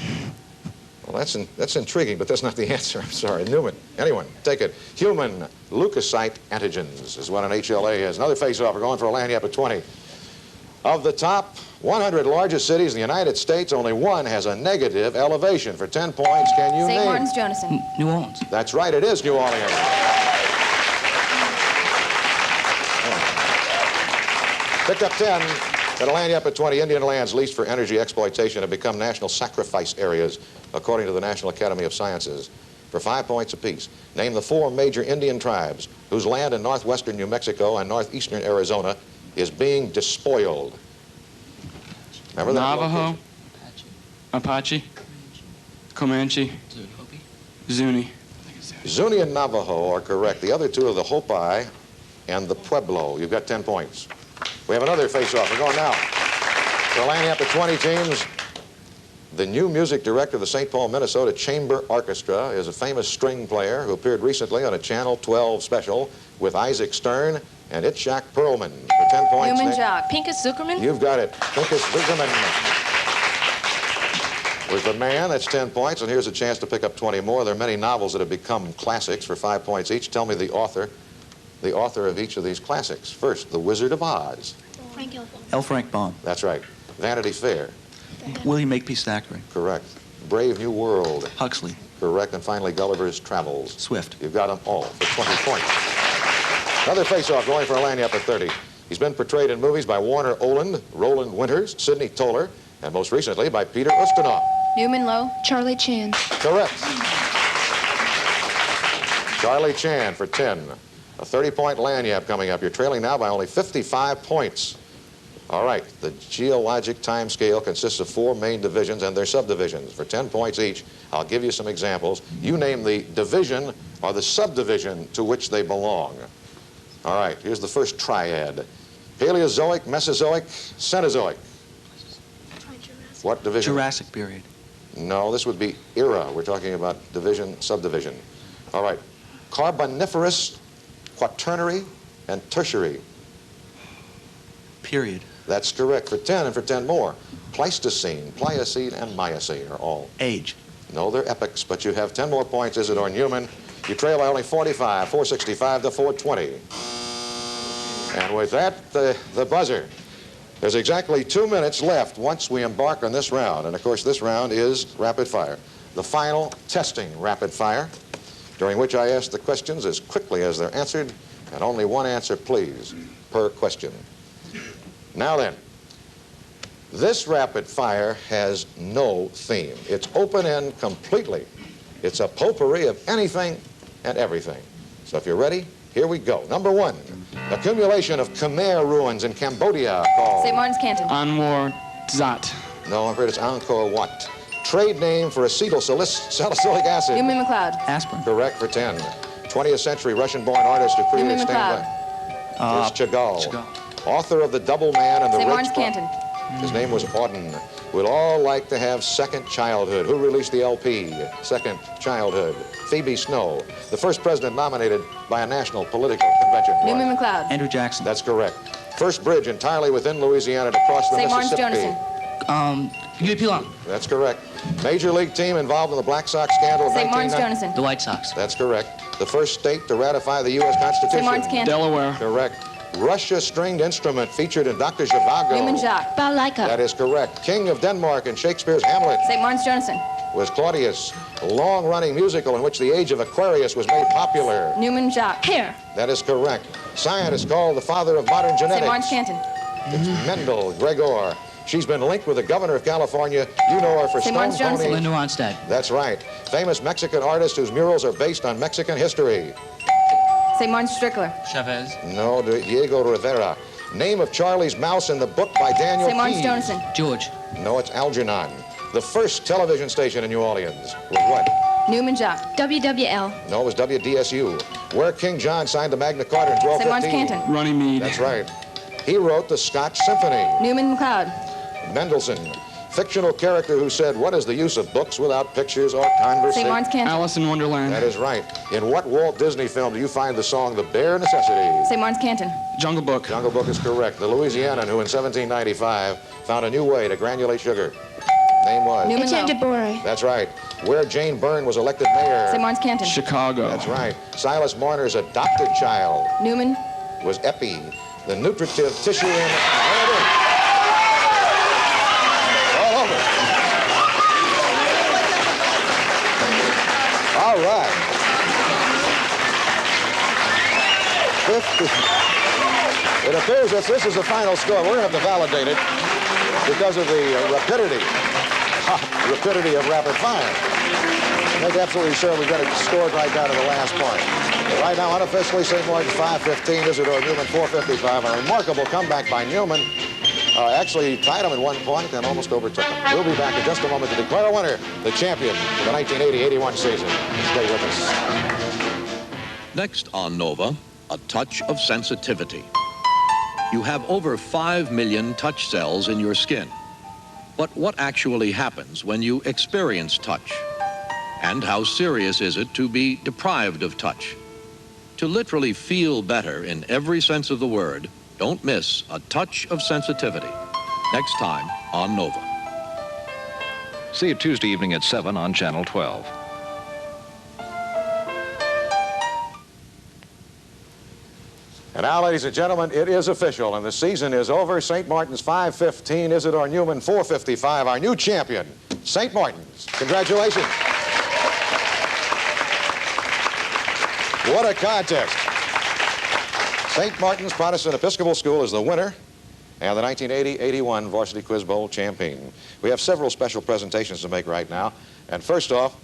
Well, that's intriguing, but that's not the answer. I'm sorry. Newman. Anyone? Take it. Human leukocyte antigens is what an HLA is. Another face-off. We're going for a lanyap at 20. Of the top 100 largest cities in the United States, only one has a negative elevation. For 10 points, can you name? St. Martin's, Jonathan. New Orleans. That's right, it is New Orleans. Picked up 10. That'll land you up at 20. Indian lands leased for energy exploitation have become national sacrifice areas, according to the National Academy of Sciences. For 5 points apiece, name the 4 major Indian tribes whose land in northwestern New Mexico and northeastern Arizona is being despoiled. Remember that Navajo, location? Apache, Comanche, Zuni. Zuni and Navajo are correct. The other 2 are the Hopi and the Pueblo. You've got 10 points. We have another face-off. We're going now. We're lining up at 20 teams. The new music director of the St. Paul, Minnesota Chamber Orchestra is a famous string player who appeared recently on a Channel 12 special with Isaac Stern and Itzhak Perlman. For 10 points. Newman Jock. Pincus Zuckerman? You've got it. Pincus Zuckerman was the man. That's 10 points, and here's a chance to pick up 20 more. There are many novels that have become classics for 5 points each. Tell me the author of each of these classics. First, The Wizard of Oz. L. Frank Baum. That's right. Vanity Fair. William Makepeace Thackeray. Correct. Brave New World. Huxley. Correct. And finally, Gulliver's Travels. Swift. You've got them all for 20 points. Another face-off going for a lanyard for 30. He's been portrayed in movies by Warner Oland, Roland Winters, Sidney Toler, and most recently by Peter Ustinov. Newman Lowe. Charlie Chan. Correct. Charlie Chan for 10. A 30-point lanyard coming up. You're trailing now by only 55 points. All right, the geologic time scale consists of 4 main divisions and their subdivisions. For 10 points each, I'll give you some examples. You name the division or the subdivision to which they belong. All right, here's the first triad. Paleozoic, Mesozoic, Cenozoic. What division? Jurassic period. No, this would be era. We're talking about division, subdivision. All right, Carboniferous, Quaternary, and Tertiary. Period. That's correct for 10, and for 10 more. Pleistocene, Pliocene, and Miocene are all. Age. No, they're epochs, but you have 10 more points, Isidore Newman. You trail by only 45, 465 to 420. And with that, the buzzer. There's exactly 2 minutes left once we embark on this round. And of course, this round is rapid fire. The final testing rapid fire, during which I ask the questions as quickly as they're answered, and only one answer, please, per question. Now then, this rapid fire has no theme. It's open-end completely. It's a potpourri of anything and everything. So if you're ready, here we go. Number 1, accumulation of Khmer ruins in Cambodia called... St. Martin's Canton. Anwar Zat. No, I'm afraid it's Angkor Wat. Trade name for acetylsalicylic acid. Newman McLeod. Aspirin. Correct for 10. 20th century Russian-born artist who created Newman stained glass. It's Chagall. Chagall. Author of The Double Man and The St. Rich Martin's Canton. His name was Auden. We'd all like to have Second Childhood. Who released the LP? Second Childhood. Phoebe Snow, the first president nominated by a national political convention. Newman McLeod. Andrew Jackson. That's correct. First bridge entirely within Louisiana to cross the St. Martin's Mississippi. Jonison. UAP. That's correct. Major league team involved in the Black Sox scandal of St. Martin's 1990. Jonison. The White Sox. That's correct. The first state to ratify the U.S. Constitution. St. Martin's Canton. Delaware. Correct. Russia stringed instrument featured in Dr. Zhivago. Newman Jacques. That is correct. King of Denmark in Shakespeare's Hamlet St. Martin's Jonison. was Claudius, a long-running musical in which the age of Aquarius was made popular. Newman Jacques. Here. That is correct. Scientists called the father of modern genetics. St. Martin's Canton. It's Mendel Gregor. She's been linked with the governor of California. You know her for St. Stone Martin's Jonison. Pony. Linda Ronstadt. That's right. Famous Mexican artist whose murals are based on Mexican history. St. Martin's Strickler. Chavez. No, Diego Rivera. Name of Charlie's Mouse in the book by Daniel St. Martin's Keyes. Jonison. George. No, it's Algernon. The first television station in New Orleans was what? Newman Jacques. WWL. No, it was WDSU. Where King John signed the Magna Carta in St. Martin's 1215. Canton. Runnymede. That's right. He wrote the Scotch Symphony. Newman McLeod. Mendelssohn. Fictional character who said, what is the use of books without pictures or conversation? St. Martin's Canton. Alice in Wonderland. That is right. In what Walt Disney film do you find the song The Bare Necessity? St. Martin's Canton. Jungle Book. Jungle Book is correct. The Louisianan who in 1795 found a new way to granulate sugar. Name was? Newman Etienne de Lowe. Bory. That's right. Where Jane Byrne was elected mayor. St. Martin's Canton. Chicago. That's right. Silas Marner's adopted child Newman. was Epi, the nutritive tissue in... There it is. All over. All right. 50. It appears that this is the final score. We're going to have to validate it because of the rapidity of rapid fire. Make absolutely sure we get it scored right down to the last point. But right now, unofficially, St. Martin's 5-15, Isidore Newman 4-55. A remarkable comeback by Newman. Actually tied him at one point and almost overtook him. We'll be back in just a moment to declare a winner, the champion of the 1980-81 season. Stay with us. Next on Nova, a touch of sensitivity. You have over 5 million touch cells in your skin. But what actually happens when you experience touch? And how serious is it to be deprived of touch? To literally feel better in every sense of the word, don't miss A Touch of Sensitivity. Next time on Nova. See you Tuesday evening at 7 on Channel 12. And now, ladies and gentlemen, it is official, and the season is over. St. Martin's 5-15, Isidore Newman 4-55. Our new champion, St. Martin's. Congratulations. What a contest. St. Martin's Protestant Episcopal School is the winner and the 1980-81 Varsity Quiz Bowl champion. We have several special presentations to make right now. And first off,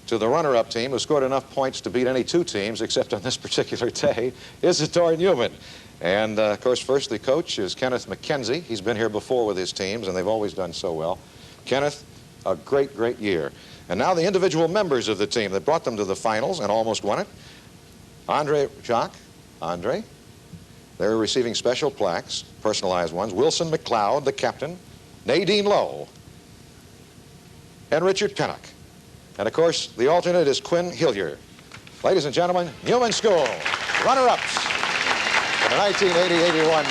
to the runner-up team who scored enough points to beat any two teams, except on this particular day, Isidore Newman. And, of course, first the coach is Kenneth McKenzie. He's been here before with his teams, and they've always done so well. Kenneth, a great, great year. And now the individual members of the team that brought them to the finals and almost won it. Andre, Jacques, Andre. They're receiving special plaques, personalized ones. Wilson McLeod, the captain. Nadine Lowe. And Richard Pennock. And, of course, the alternate is Quinn Hillier. Ladies and gentlemen, Newman School, runner-ups in the 1980-81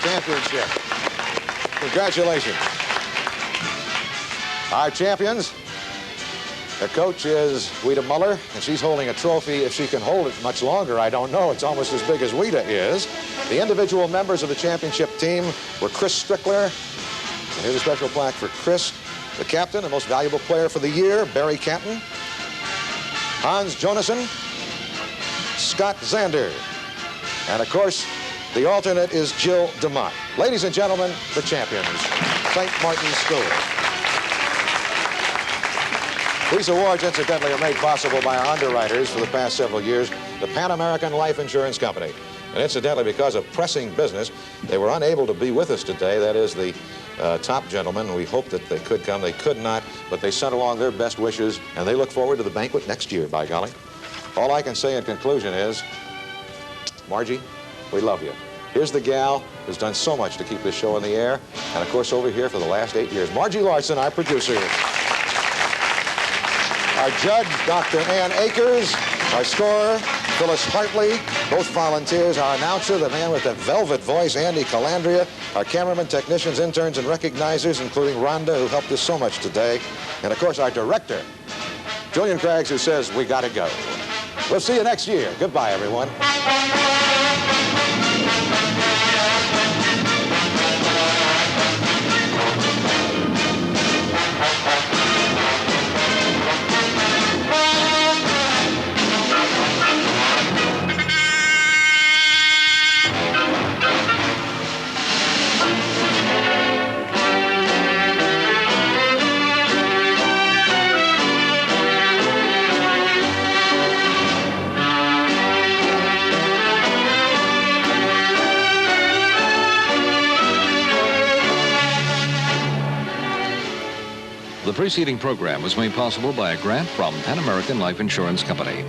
championship. Congratulations. Our champions, the coach is Wita Muller, and she's holding a trophy. If she can hold it much longer, I don't know. It's almost as big as Wita is. The individual members of the championship team were Chris Strickler. And here's a special plaque for Chris. The captain, the most valuable player for the year, Barry Canton. Hans Jonassen. Scott Zander. And, of course, the alternate is Jill DeMott. Ladies and gentlemen, the champions, St. Martin's School. These awards, incidentally, are made possible by our underwriters for the past several years, the Pan American Life Insurance Company. And incidentally, because of pressing business, they were unable to be with us today. That is the top gentlemen. We hoped that they could come. They could not, but they sent along their best wishes, and they look forward to the banquet next year, by golly. All I can say in conclusion is, Margie, we love you. Here's the gal who's done so much to keep this show in the air, and of course over here for the last 8 years, Margie Larson, our producer. Our judge, Dr. Ann Akers. Our scorer, Phyllis Hartley, both volunteers. Our announcer, the man with the velvet voice, Andy Calandria. Our cameramen, technicians, interns, and recognizers, including Rhonda, who helped us so much today. And, of course, our director, Julian Craggs, who says, we got to go. We'll see you next year. Goodbye, everyone. The preceding program was made possible by a grant from Pan American Life Insurance Company.